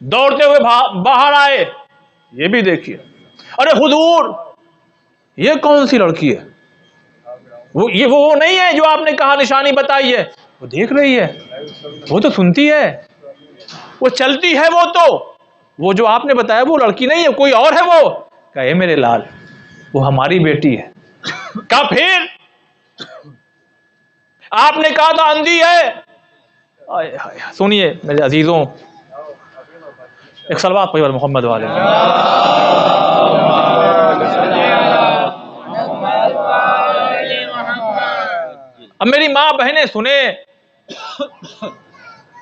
دوڑتے ہوئے باہر آئے، یہ بھی دیکھیے ارے حضور یہ کون سی لڑکی ہے؟ وہ نہیں ہے جو آپ نے کہا نشانی بتائی ہے، وہ دیکھ رہی ہے، وہ تو سنتی ہے، وہ چلتی ہے، وہ جو آپ نے بتایا وہ لڑکی نہیں ہے، کوئی اور ہے وہ۔ کہے میرے لال وہ ہماری بیٹی ہے۔ کہا پھر؟ آپ نے کہا تھا اندھی ہے۔ سنیے میرے عزیزوں، ایک صلوات پڑھیے محمد والے۔ اب میری ماں بہنیں سنیں،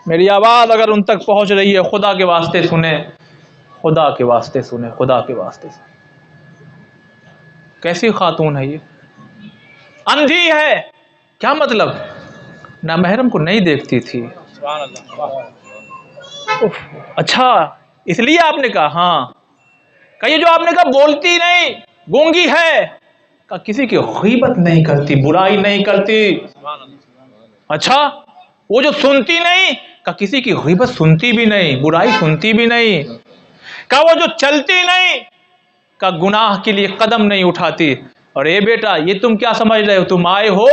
میری آواز اگر ان تک پہنچ رہی ہے، خدا کے واسطے سنیں، خدا کے واسطے سنیں، خدا کے واسطے سنیں۔ کیسی خاتون ہے یہ؟ اندھی ہے، کیا مطلب؟ نامحرم کو نہیں دیکھتی تھی۔ اچھا اس لیے آپ نے کہا؟ ہاں۔ کہ یہ جو آپ نے کہا بولتی نہیں، گونگی ہے، کہ کسی کی غیبت نہیں کرتی، برائی نہیں کرتی۔ اچھا وہ جو سنتی نہیں، کہ کسی کی غیبت سنتی بھی نہیں، برائی سنتی بھی نہیں۔ کہ وہ جو چلتی نہیں، کہ گناہ کے لیے قدم نہیں اٹھاتی۔ اور اے بیٹا یہ تم کیا سمجھ رہے ہو، تم آئے ہو؟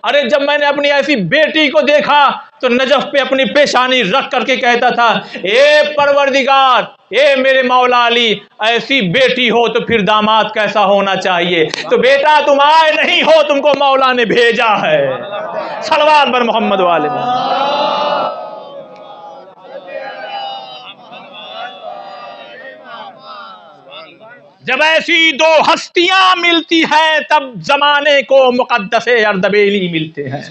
ارے جب میں نے اپنی ایسی بیٹی کو دیکھا تو نجف پہ اپنی پیشانی رکھ کر کے کہتا تھا اے پروردگار، اے میرے مولا علی، ایسی بیٹی ہو تو پھر داماد کیسا ہونا چاہیے۔ تو بیٹا تم آئے نہیں ہو، تم کو مولا نے بھیجا ہے۔ صلوات بر محمد والے محمد۔ جب ایسی دو ہستیاں ملتی ہیں تب زمانے کو مقدس اردبیلی ملتے ہیں،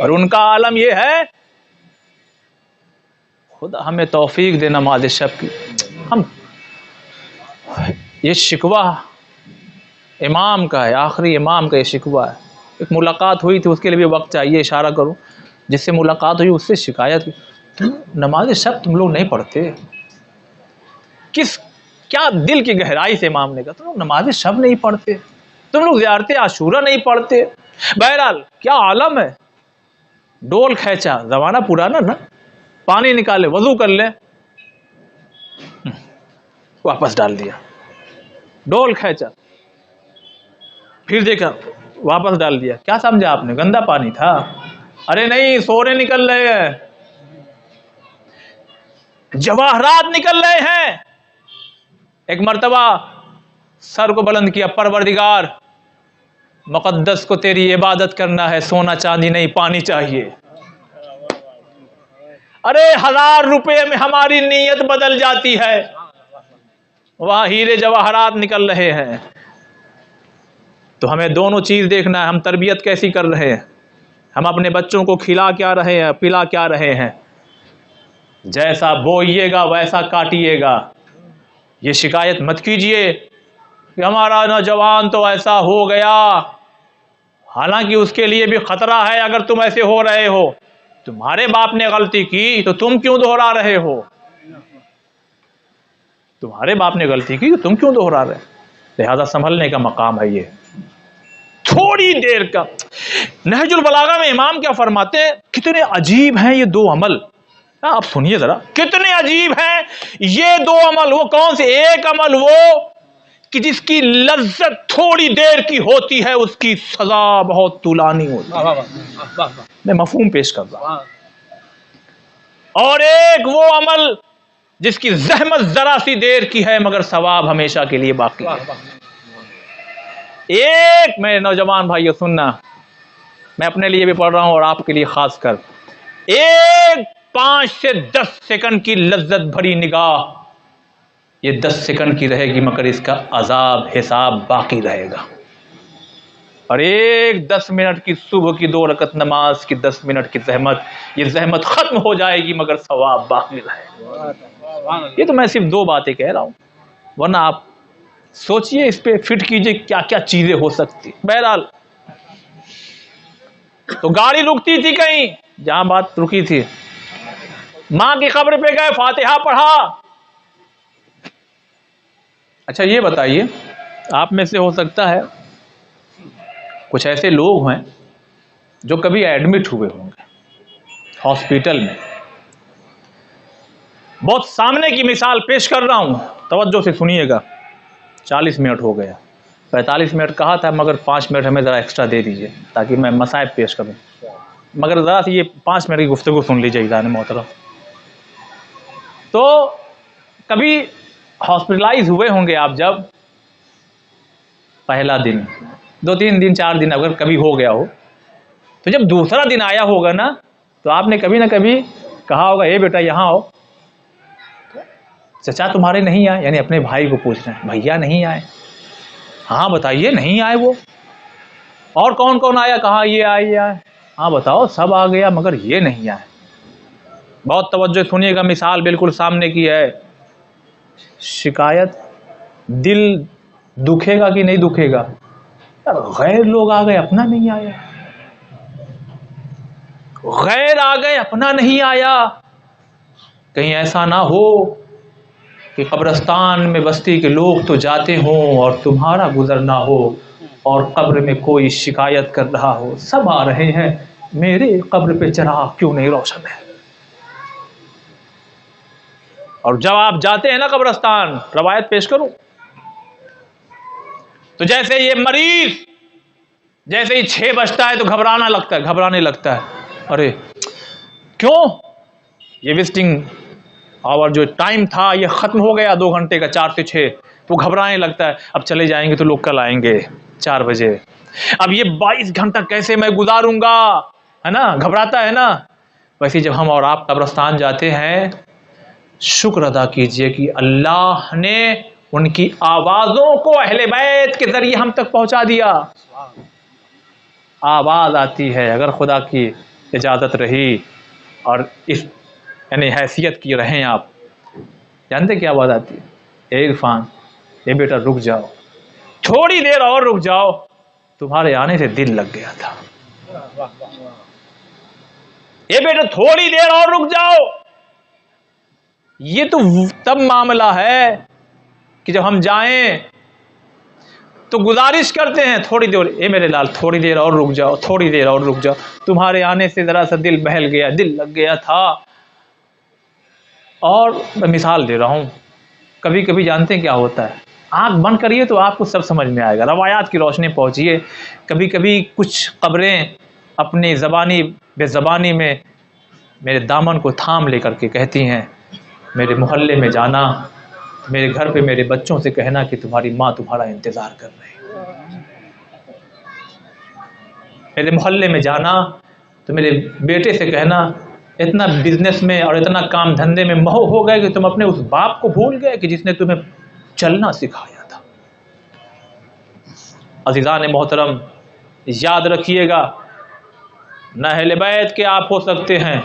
اور ان کا عالم یہ ہے۔ خدا ہمیں توفیق دے نماز شب کی۔ ہم یہ شکوہ امام کا ہے، آخری امام کا یہ شکوہ ہے۔ ایک ملاقات ہوئی تھی، اس کے لیے بھی وقت چاہیے، اشارہ کروں۔ جس سے ملاقات ہوئی اس سے شکایت کی تم نماز شب تم لوگ نہیں پڑھتے؟ کیا دل کی گہرائی سے امام نے کہا تم لوگ نماز شب نہیں پڑھتے، تم لوگ زیارت عاشورہ نہیں پڑھتے؟ بہرحال کیا عالم ہے، ڈول کھینچا، زمانہ پرانا نا، پانی نکالے، وضو کر لے، واپس ڈال دیا، ڈول کھینچا، پھر دیکھا واپس ڈال دیا، کیا سمجھا آپ نے گندا پانی تھا؟ ارے نہیں، سورے نکل رہے ہیں، جواہرات نکل رہے ہیں۔ ایک مرتبہ سر کو بلند کیا، پروردگار مقدس کو تیری عبادت کرنا ہے، سونا چاندی نہیں، پانی چاہیے۔ ارے 1000 روپے میں ہماری نیت بدل جاتی ہے، وہاں ہیرے جواہرات نکل رہے ہیں۔ تو ہمیں دونوں چیز دیکھنا ہے، ہم تربیت کیسی کر رہے ہیں، ہم اپنے بچوں کو کھلا کیا رہے ہیں، پلا کیا رہے ہیں۔ جیسا بوئیے گا ویسا کاٹیے گا۔ یہ شکایت مت کیجئے کہ ہمارا نوجوان تو ایسا ہو گیا، حالانکہ اس کے لیے بھی خطرہ ہے اگر تم ایسے ہو رہے ہو۔ تمہارے باپ نے غلطی کی تو تم کیوں دہرا رہے ہو؟ تمہارے باپ نے غلطی کی تو تم کیوں دہرا رہے؟ لہذا سنبھلنے کا مقام ہے یہ۔ تھوڑی دیر کا نہج البلاغہ میں امام کیا فرماتے ہیں، کتنے عجیب ہیں یہ دو عمل، آپ سنیے ذرا، کتنے عجیب ہیں یہ دو عمل۔ وہ کون سے؟ ایک عمل وہ کہ جس کی لذت تھوڑی دیر کی ہوتی ہے، اس کی سزا بہت طولانی ہوتی ہے۔ میں مفہوم پیش کر رہا ہوں۔ اور ایک وہ عمل جس کی زحمت ذرا سی دیر کی ہے مگر ثواب ہمیشہ کے لیے باقی ہے۔ ایک میرے نوجوان بھائیو سننا، میں اپنے لیے بھی پڑھ رہا ہوں اور آپ کے لیے خاص کر، ایک 5 سے 10 سیکنڈ کی لذت بھری نگاہ یہ 10 سیکنڈ کی رہے گی مگر اس کا عذاب حساب باقی رہے گا۔ اور ایک 10 منٹ کی صبح کی 2 رکعت نماز کی 10 منٹ کی زحمت، یہ زحمت ختم ہو جائے گی مگر ثواب باقی رہے گا۔ یہ تو میں صرف 2 باتیں کہہ رہا ہوں، ورنہ آپ سوچئے، اس پہ فٹ کیجئے کیا کیا چیزیں ہو سکتی۔ بہرحال تو گاڑی رکتی تھی کہیں، جہاں بات رکی تھی، ماں کی قبر پہ گئے، فاتحہ پڑھا۔ اچھا یہ بتائیے، آپ میں سے ہو سکتا ہے کچھ ایسے لوگ ہیں جو کبھی ایڈمٹ ہوئے ہوں گے ہاسپٹل میں۔ بہت سامنے کی مثال پیش کر رہا ہوں، توجہ سے سنیے گا۔ 40 منٹ ہو گیا، 45 منٹ کہا تھا مگر 5 منٹ ہمیں ذرا ایکسٹرا دے دیجئے تاکہ میں مصائب پیش کروں، مگر ذرا سی یہ 5 منٹ کی گفتگو سن لیجئے عزیزان محترم۔ تو کبھی ہاسپٹلائز ہوئے ہوں گے آپ، جب پہلا دن 2-3 دن 4 دن اگر کبھی ہو گیا ہو، تو جب دوسرا دن آیا ہوگا نا، تو آپ نے کبھی نہ کبھی کہا ہوگا اے بیٹا یہاں آؤ، چچا تمہارے نہیں آئے، یعنی اپنے بھائی کو پوچھ رہے ہیں، بھیا نہیں آئے؟ ہاں بتائیے نہیں آئے وہ، اور کون کون آیا؟ کہاں یہ آئے یہ آئے، ہاں بتاؤ سب آ گیا مگر یہ نہیں آئے۔ بہت توجہ سنیے گا، مثال بالکل سامنے کی ہے۔ شکایت، دل دکھے گا کہ نہیں دکھے گا؟ غیر لوگ آ گئے اپنا نہیں آیا، غیر آ گئے اپنا نہیں آیا۔ کہیں ایسا نہ ہو کہ قبرستان میں بستی کے لوگ تو جاتے ہوں اور تمہارا گزرنا ہو، اور قبر میں کوئی شکایت کر رہا ہو، سب آ رہے ہیں میرے قبر پہ چراغ کیوں نہیں روشن ہے؟ اور جب آپ جاتے ہیں نا قبرستان، روایت پیش کروں، تو جیسے یہ مریض جیسے ہی 6 بجتا ہے تو گھبرانے لگتا ہے، ارے کیوں؟ یہ وزٹنگ اور جو ٹائم تھا یہ ختم ہو گیا 2 گھنٹے کا، 4 سے 6، تو گھبرانے لگتا ہے، اب چلے جائیں گے تو لوگ کل آئیں گے 4 بجے، اب یہ 22 گھنٹہ کیسے میں گزاروں گا، ہے نا، گھبراتا ہے نا۔ ویسے جب ہم اور آپ قبرستان جاتے ہیں، شکر ادا کیجئے کہ اللہ نے ان کی آوازوں کو اہل بیت کے ذریعے ہم تک پہنچا دیا۔ آواز آتی ہے، اگر خدا کی اجازت رہی اور اس یعنی حیثیت کی رہیں آپ، جانتے کیا آواز آتی ہے؟ اے عرفان، اے بیٹا رک جاؤ، تھوڑی دیر اور رک جاؤ، تمہارے آنے سے دل لگ گیا تھا۔ یہ بیٹا تھوڑی دیر اور رک جاؤ. یہ تو تب معاملہ ہے کہ جب ہم جائیں تو گزارش کرتے ہیں تھوڑی دیر، اے میرے لال تھوڑی دیر اور رک جاؤ، تھوڑی دیر اور رک جاؤ. تمہارے آنے سے ذرا سا دل بہل گیا، دل لگ گیا تھا. اور میں مثال دے رہا ہوں، کبھی کبھی جانتے ہیں کیا ہوتا ہے، آنکھ بند کریے تو آپ کو سب سمجھ میں آئے گا، روایات کی روشنی پہنچیے. کبھی کبھی کچھ قبریں اپنی زبانی بے زبانی میں میرے دامن کو تھام لے کر کے کہتی ہیں، میرے محلے میں جانا، میرے گھر پہ میرے بچوں سے کہنا کہ تمہاری ماں تمہارا انتظار کر رہی ہے. میرے محلے میں جانا تو میرے بیٹے سے کہنا، اتنا بزنس میں اور اتنا کام دھندے میں مہو ہو گئے کہ تم اپنے اس باپ کو بھول گئے کہ جس نے تمہیں چلنا سکھایا تھا. عزیزان محترم، یاد رکھیے گا، نہ اہل بیت کے آپ ہو سکتے ہیں،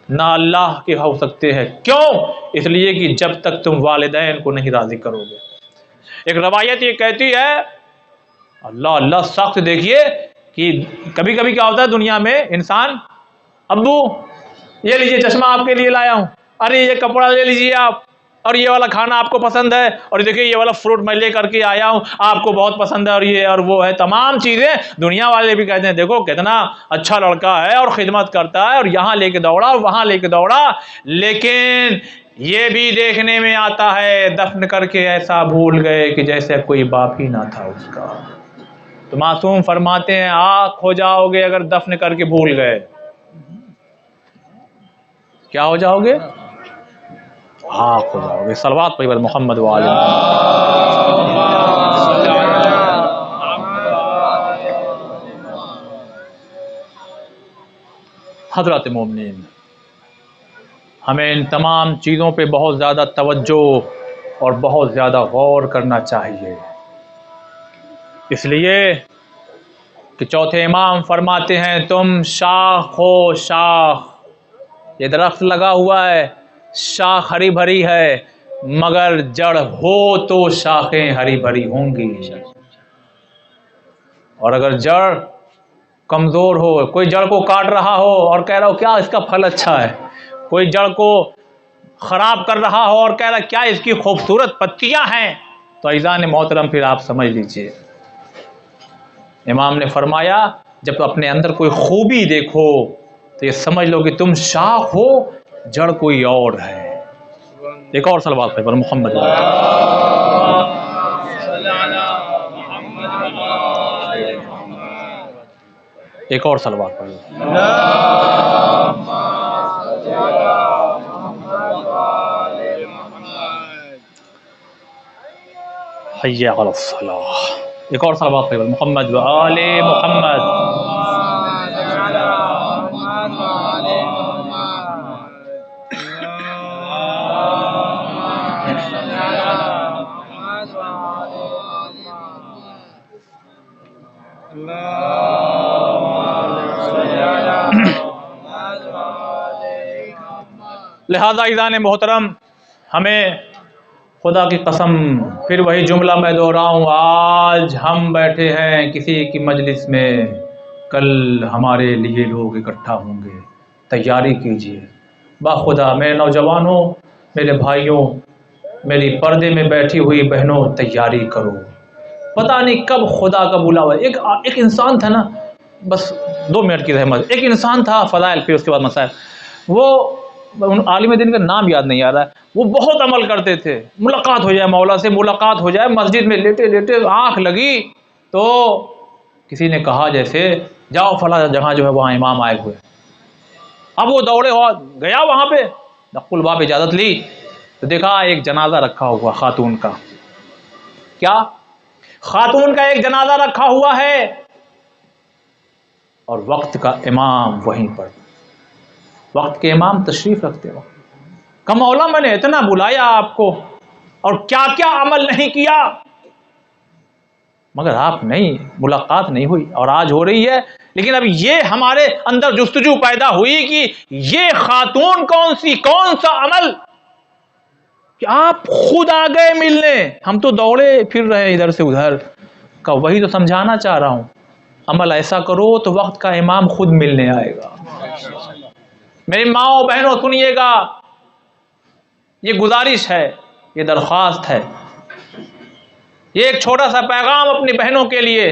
نہ اللہ کے ہو سکتے ہیں. کیوں؟ اس لیے کہ جب تک تم والدین کو نہیں راضی کرو گے. ایک روایت یہ کہتی ہے، اللہ اللہ سخت دیکھیے کہ کبھی کبھی کیا ہوتا ہے دنیا میں، انسان، ابو یہ لیجیے چشمہ آپ کے لیے لایا ہوں، ارے یہ کپڑا لے لیجیے آپ، اور یہ والا کھانا آپ کو پسند ہے، اور دیکھیے یہ والا فروٹ میں لے کر کے آیا ہوں آپ کو بہت پسند ہے، اور یہ اور وہ ہے، تمام چیزیں دنیا والے بھی کہتے ہیں دیکھو کتنا اچھا لڑکا ہے اور خدمت کرتا ہے، اور یہاں لے کے دوڑا اور وہاں لے کے دوڑا. لیکن یہ بھی دیکھنے میں آتا ہے دفن کر کے ایسا بھول گئے کہ جیسے کوئی باپ ہی نہ تھا اس کا. تو معصوم فرماتے ہیں آنکھ ہو جاؤ گے اگر دفن کر کے بھول گئے. کیا ہو جاؤ گے؟ آنکھ ہو جاؤ گے. صلوات پڑھیے محمد وعلی. حضرات مومنین، ہمیں ان تمام چیزوں پہ بہت زیادہ توجہ اور بہت زیادہ غور کرنا چاہیے، اس لیے کہ چوتھے امام فرماتے ہیں تم شاخ ہو، شاخ، یہ درخت لگا ہوا ہے، شاخ ہری بھری ہے، مگر جڑ ہو تو شاخیں ہری بھری ہوں گی. اور اگر جڑ کمزور ہو، کوئی جڑ کو کاٹ رہا ہو اور کہہ رہا ہو کیا اس کا پھل اچھا ہے، کوئی جڑ کو خراب کر رہا ہو اور کہہ رہا کیا اس کی خوبصورت پتیاں ہیں، تو عزیزان محترم پھر آپ سمجھ لیجئے، امام نے فرمایا جب تو اپنے اندر کوئی خوبی دیکھو تو یہ سمجھ لو کہ تم شاخ ہو، جڑ کوئی اور ہے. ایک اور صلوات پر محمد. ایک اور صلوات پر. حی علی الصلاۃ. ایک اور صلوات پر محمد و آل محمد. لہذا عزیزان محترم، ہمیں خدا کی قسم پھر وہی جملہ میں دہراؤں، آج ہم بیٹھے ہیں کسی کی مجلس میں، کل ہمارے لیے لوگ اکٹھا ہوں گے، تیاری کیجیے. باخدا میرے نوجوانوں، میرے بھائیوں، میری پردے میں بیٹھی ہوئی بہنوں، تیاری کرو، پتہ نہیں کب خدا کا بلاوا. ایک انسان تھا نا، بس 2 منٹ کی رحمت، ایک انسان تھا، فضائل پھر اس کے بعد مسائل. وہ عالم دین کا نام یاد نہیں آ رہا ہے، وہ بہت عمل کرتے تھے، ملاقات ہو جائے مولا سے، ملاقات ہو جائے، مسجد میں لیٹے لیٹے آنکھ لگی تو کسی نے کہا جیسے جاؤ فلاں جگہ جو ہے وہاں امام آئے ہوئے. اب وہ دوڑے ہوا گیا وہاں پہ، دق الباب اجازت لی تو دیکھا ایک جنازہ رکھا ہوا خاتون کا. کیا؟ خاتون کا ایک جنازہ رکھا ہوا ہے، اور وقت کا امام وہیں پر، وقت کے امام تشریف رکھتے ہو کہ مولا میں نے اتنا بلایا آپ کو اور کیا کیا عمل نہیں کیا، مگر آپ نہیں، ملاقات نہیں ہوئی، اور آج ہو رہی ہے. لیکن اب یہ ہمارے اندر جستجو پیدا ہوئی کہ یہ خاتون کون سا عمل کہ آپ خود آ گئے ملنے، ہم تو دوڑے پھر رہے ادھر سے ادھر. کا وہی تو سمجھانا چاہ رہا ہوں، عمل ایسا کرو تو وقت کا امام خود ملنے آئے گا. میری ماؤں بہنوں سنیے گا، یہ گزارش ہے، یہ درخواست ہے، یہ ایک چھوٹا سا پیغام اپنی بہنوں کے لیے،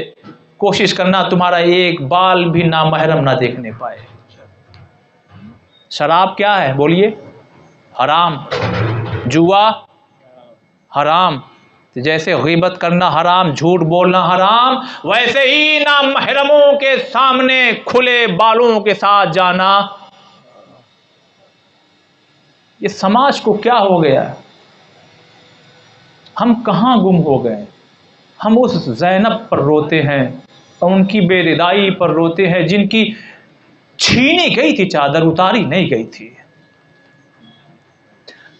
کوشش کرنا تمہارا ایک بال بھی نامحرم نہ دیکھنے پائے۔ شراب کیا ہے بولیے؟ حرام۔ جوا حرام۔ جیسے غیبت کرنا حرام، جھوٹ بولنا حرام، ویسے ہی نامحرموں کے سامنے کھلے بالوں کے ساتھ جانا۔ یہ سماج کو کیا ہو گیا ہے؟ ہم کہاں گم ہو گئے؟ ہم اس زینب پر روتے ہیں اور ان کی بے رضائی پر روتے ہیں جن کی چھینی گئی تھی چادر، اتاری نہیں گئی تھی۔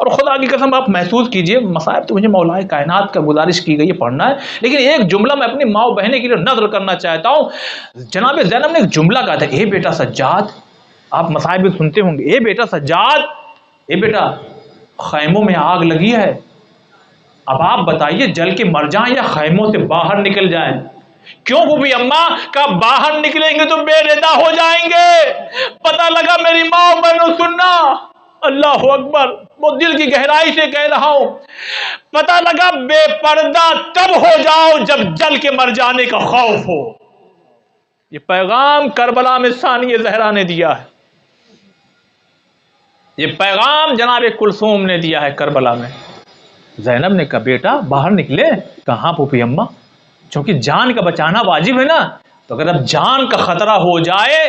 اور خدا کی قسم آپ محسوس کیجئے، مصائب تو مجھے مولا کائنات کا گزارش کی گئی ہے پڑھنا ہے، لیکن ایک جملہ میں اپنی ماں بہنیں کے لیے نظر کرنا چاہتا ہوں۔ جناب زینب نے ایک جملہ کہا تھا، اے بیٹا سجاد، آپ مصائب بھی سنتے ہوں گے، اے بیٹا سجاد، اے بیٹا خیموں میں آگ لگی ہے، اب آپ بتائیے جل کے مر جائیں یا خیموں سے باہر نکل جائیں؟ کیوں پھوپھی اماں کا باہر نکلیں گے تو بے رضا ہو جائیں گے؟ پتہ لگا میری ماں بہنوں سننا، اللہ اکبر، وہ دل کی گہرائی سے کہہ رہا ہوں، پتہ لگا بے پردہ تب ہو جاؤ جب جل کے مر جانے کا خوف ہو۔ یہ پیغام کربلا میں ثانیہ زہرا نے دیا ہے، یہ پیغام جناب کلثوم نے دیا ہے کربلا میں۔ زینب نے کہا بیٹا باہر نکلے، کہاں پھوپھی اماں، چونکہ جان کا بچانا واجب ہے نا، تو اگر اب جان کا خطرہ ہو جائے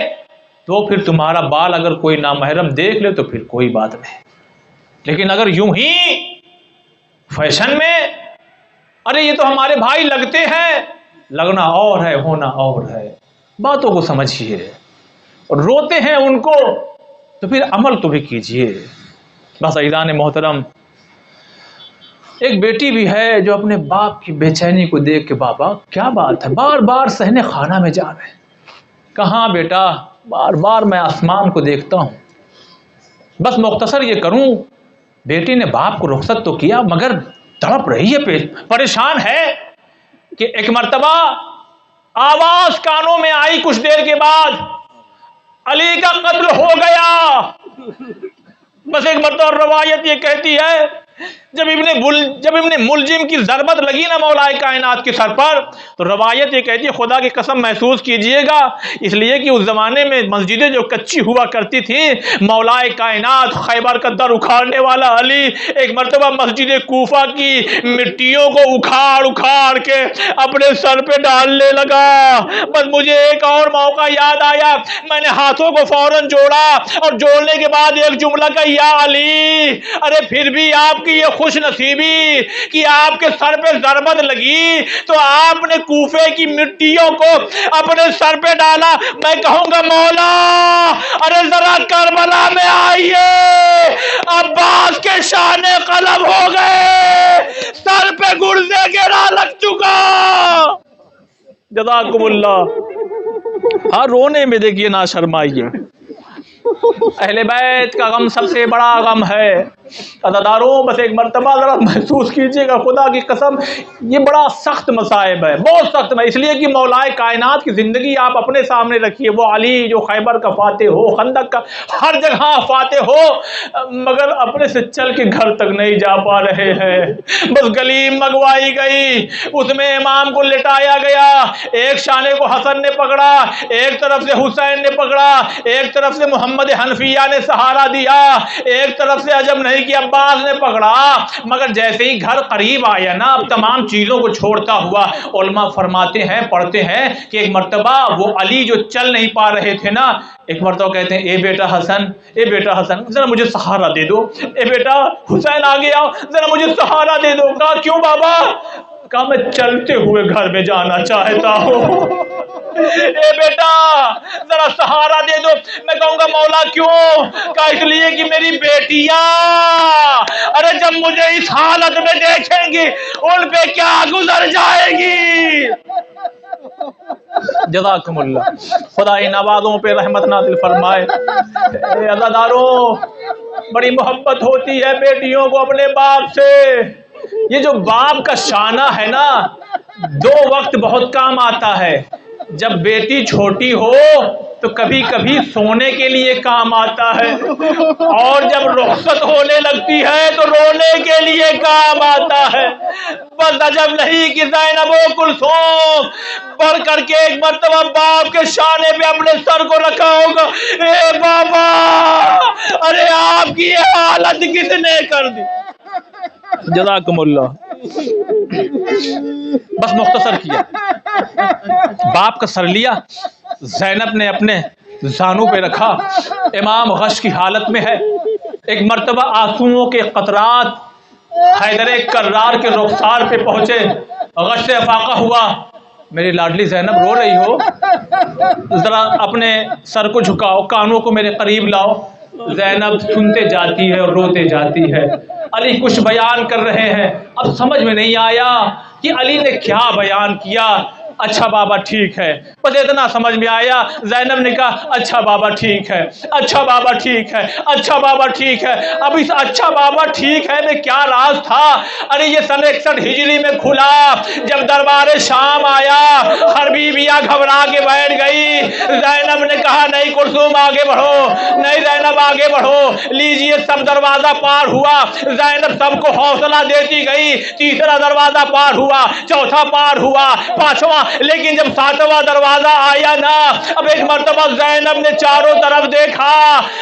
تو پھر تمہارا بال اگر کوئی نامحرم دیکھ لے تو پھر کوئی بات نہیں، لیکن اگر یوں ہی فیشن میں، ارے یہ تو ہمارے بھائی لگتے ہیں، لگنا اور ہے ہونا اور ہے، باتوں کو سمجھیے، اور روتے ہیں ان کو تو پھر عمل تو بھی کیجیے۔ بس عزیزان محترم، ایک بیٹی بھی ہے جو اپنے باپ کی بے چینی کو دیکھ کے، بابا کیا بات ہے، بار بار صحن خانہ میں جا رہے ہیں، کہاں بیٹا بار بار میں آسمان کو دیکھتا ہوں۔ بس مختصر یہ کروں، بیٹی نے باپ کو رخصت تو کیا مگر تڑپ رہی ہے، پریشان ہے کہ ایک مرتبہ آواز کانوں میں آئی کچھ دیر کے بعد، علی کا قتل ہو گیا۔ بس ایک مرتبہ روایت یہ کہتی ہے جب ابن ملجم کی ضربت لگی نا مولا کائنات کے سر پر، تو روایت یہ کہتی ہے، خدا کی قسم محسوس کیجئے گا، اس لیے کہ اس زمانے میں مسجدیں جو کچی ہوا کرتی تھی، مولا کائنات خیبر کا در اکھاڑنے والا علی ایک مرتبہ مسجد کوفہ کی مٹیوں کو اکھاڑ اکھاڑ کے اپنے سر پہ ڈالنے لگا۔ بس مجھے ایک اور موقع یاد آیا، میں نے ہاتھوں کو فوراً جوڑا اور جوڑنے کے بعد ایک جملہ کا، یا علی، ارے پھر بھی آپ کی یہ خوش نصیبی کہ آپ کے سر پہ ضربت لگی تو آپ نے کوفے کی مٹیوں کو اپنے سر پہ ڈالا۔ میں کہوں گا مولا ارے ذرا کربلا میں آئیے، عباس کے شان قلم ہو گئے، سر پہ گرزے گرا لگ چکا۔ جزاکم اللہ۔ ہاں رونے میں دیکھیے نہ شرمائیے، اہل بیت کا غم سب سے بڑا غم ہے۔ عزاداروں بس ایک مرتبہ ذرا محسوس کیجئے گا، خدا کی قسم یہ بڑا سخت مصائب ہے، بہت سخت ہے، اس لیے کہ مولا کائنات کی زندگی آپ اپنے سامنے رکھیے، وہ علی جو خیبر کا فاتح ہو، خندق کا ہر جگہ فاتح ہو، مگر اپنے سے چل کے گھر تک نہیں جا پا رہے ہیں۔ بس گلیم منگوائی گئی، اس میں امام کو لٹایا گیا، ایک شانے کو حسن نے پکڑا، ایک طرف سے حسین نے پکڑا، ایک طرف سے محمد حنفیہ نے سہارا دیا، ایک طرف سے عجب نہیں کہ عباس نے پکڑا، مگر جیسے ہی گھر قریب آیا نا، اب تمام چیزوں کو چھوڑتا ہوا، علماء فرماتے ہیں، پڑھتے ہیں کہ ایک مرتبہ وہ علی جو چل نہیں پا رہے تھے نا، ایک مرتبہ کہتے ہیں، اے بیٹا حسن، اے بیٹا حسن ذرا مجھے سہارا دے دو، اے بیٹا حسین آگے آؤ ذرا مجھے سہارا دے دو۔ کہا کیوں بابا؟ کہا میں چلتے ہوئے گھر میں جانا چاہتا ہوں۔ اے بیٹا ذرا سہارا دے دو۔ میں کہوں گا مولا کیوں؟ کہا اس لیے کہ میری بیٹیاں ارے جب مجھے اس حالت میں دیکھیں گی ان پہ کیا گزر جائے گی۔ جزاکم اللہ، خدا ان آوازوں پہ رحمت نازل فرمائے۔ اے عزاداروں بڑی محبت ہوتی ہے بیٹیوں کو اپنے باپ سے، یہ جو باپ کا شانہ ہے نا، دو وقت بہت کام آتا ہے، جب بیٹی چھوٹی ہو تو کبھی کبھی سونے کے لیے کام آتا ہے، اور جب رخصت ہونے لگتی ہے تو رونے کے لیے کام آتا ہے۔ بس عجب نہیں کہ زینب و کلثوم بڑھ کر کے ایک مرتبہ باپ کے شانے پہ اپنے سر کو رکھا ہوگا، اے بابا، ارے آپ کی یہ حالت کس نے کر دی؟ جزاکم اللہ۔ بس مختصر کیا، باپ کا سر لیا، زینب نے اپنے زانوں پہ رکھا، امام غش کی حالت میں ہے۔ ایک مرتبہ آنسوؤں کے قطرات حیدر کرار کے رخسار پہ پہنچے، غش سے افاقہ ہوا، میری لاڈلی زینب رو رہی ہو، ذرا اپنے سر کو جھکاؤ، کانوں کو میرے قریب لاؤ۔ زینب سنتے جاتی ہے اور روتے جاتی ہے۔ علی کچھ بیان کر رہے ہیں، اب سمجھ میں نہیں آیا کہ علی نے کیا بیان کیا۔ اچھا بابا ٹھیک ہے، بس اتنا سمجھ میں آیا۔ زینب نے کہا اچھا بابا ٹھیک ہے، اچھا بابا ٹھیک ہے، اچھا بابا ٹھیک ہے۔ اب اس اچھا بابا ٹھیک ہے میں کیا راز تھا؟ ارے یہ سن 61 ہجری میں کھلا جب دربار شام آیا، ہر بیویاں گھبرا کے بیٹھ گئی۔ زینب نے کہا نہیں کلثوم آگے بڑھو، نہیں زینب آگے بڑھو، لیجئے سب دروازہ پار ہوا۔ زینب سب کو حوصلہ دیتی گئی، تیسرا دروازہ پار ہوا، چوتھا پار ہوا، پانچواں، لیکن جب ساتواں دروازہ آیا نا، اب ایک مرتبہ زینب نے چاروں طرف دیکھا،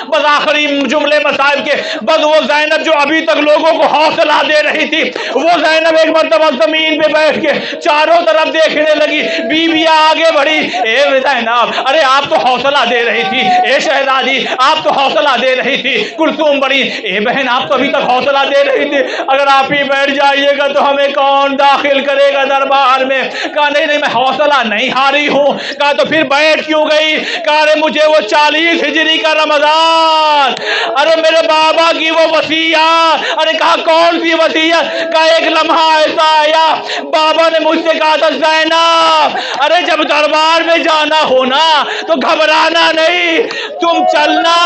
بس آخری جملے مصائب کے، بس وہ زینب جو ابھی تک لوگوں کو حوصلہ دے رہی تھی، وہ زینب ایک مرتبہ زمین پہ بیٹھ کے چاروں طرف دیکھنے لگی۔ بیویاں آگے بڑھی، اے زینب، ارے آپ تو حوصلہ دے رہی تھی، اے شہزادی آپ تو حوصلہ دے رہی تھی۔ کلثوم بڑی، اے بہن آپ تو ابھی تک حوصلہ دے رہی تھی، اگر آپ ہی بیٹھ جائیے گا تو ہمیں کون داخل کرے گا دربار میں؟ کہا نہیں نہیں میں حوصلہ نہیں ہاری ہوں۔ کہا تو پھر بیٹھ کیوں گئی؟ کہا ارے مجھے وہ 40 ہجری کا رمضان، ارے میرے بابا کی وہ وصیت، ارے کہا کون سی وصیت؟ کہا ایک لمحہ ایسا آیا، بابا نے مجھ سے کہا تھا زینب ارے جب دربار میں جانا ہونا تو گھبرانا نہیں، تم چلنا،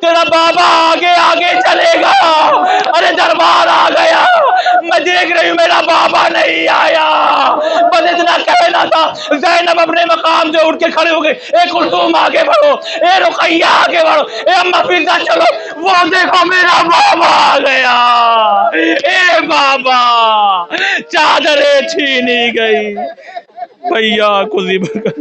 تیرا بابا آگے آگے چلے گا۔ ارے دربار آ گیا، میں دیکھ رہی ہوں میرا بابا نہیں آیا، بس اتنا کہنا تھا۔ زینب اپنے مقام سے اٹھ کے کھڑے ہو گئے، اے کلثوم آگے بڑھو، اے رقیہ آگے بڑھو، اے اماں فضہ چلو، وہ دیکھو میرا بابا آ گیا۔ اے بابا، چادریں چھینی گئی، بھیا کو ذبح کر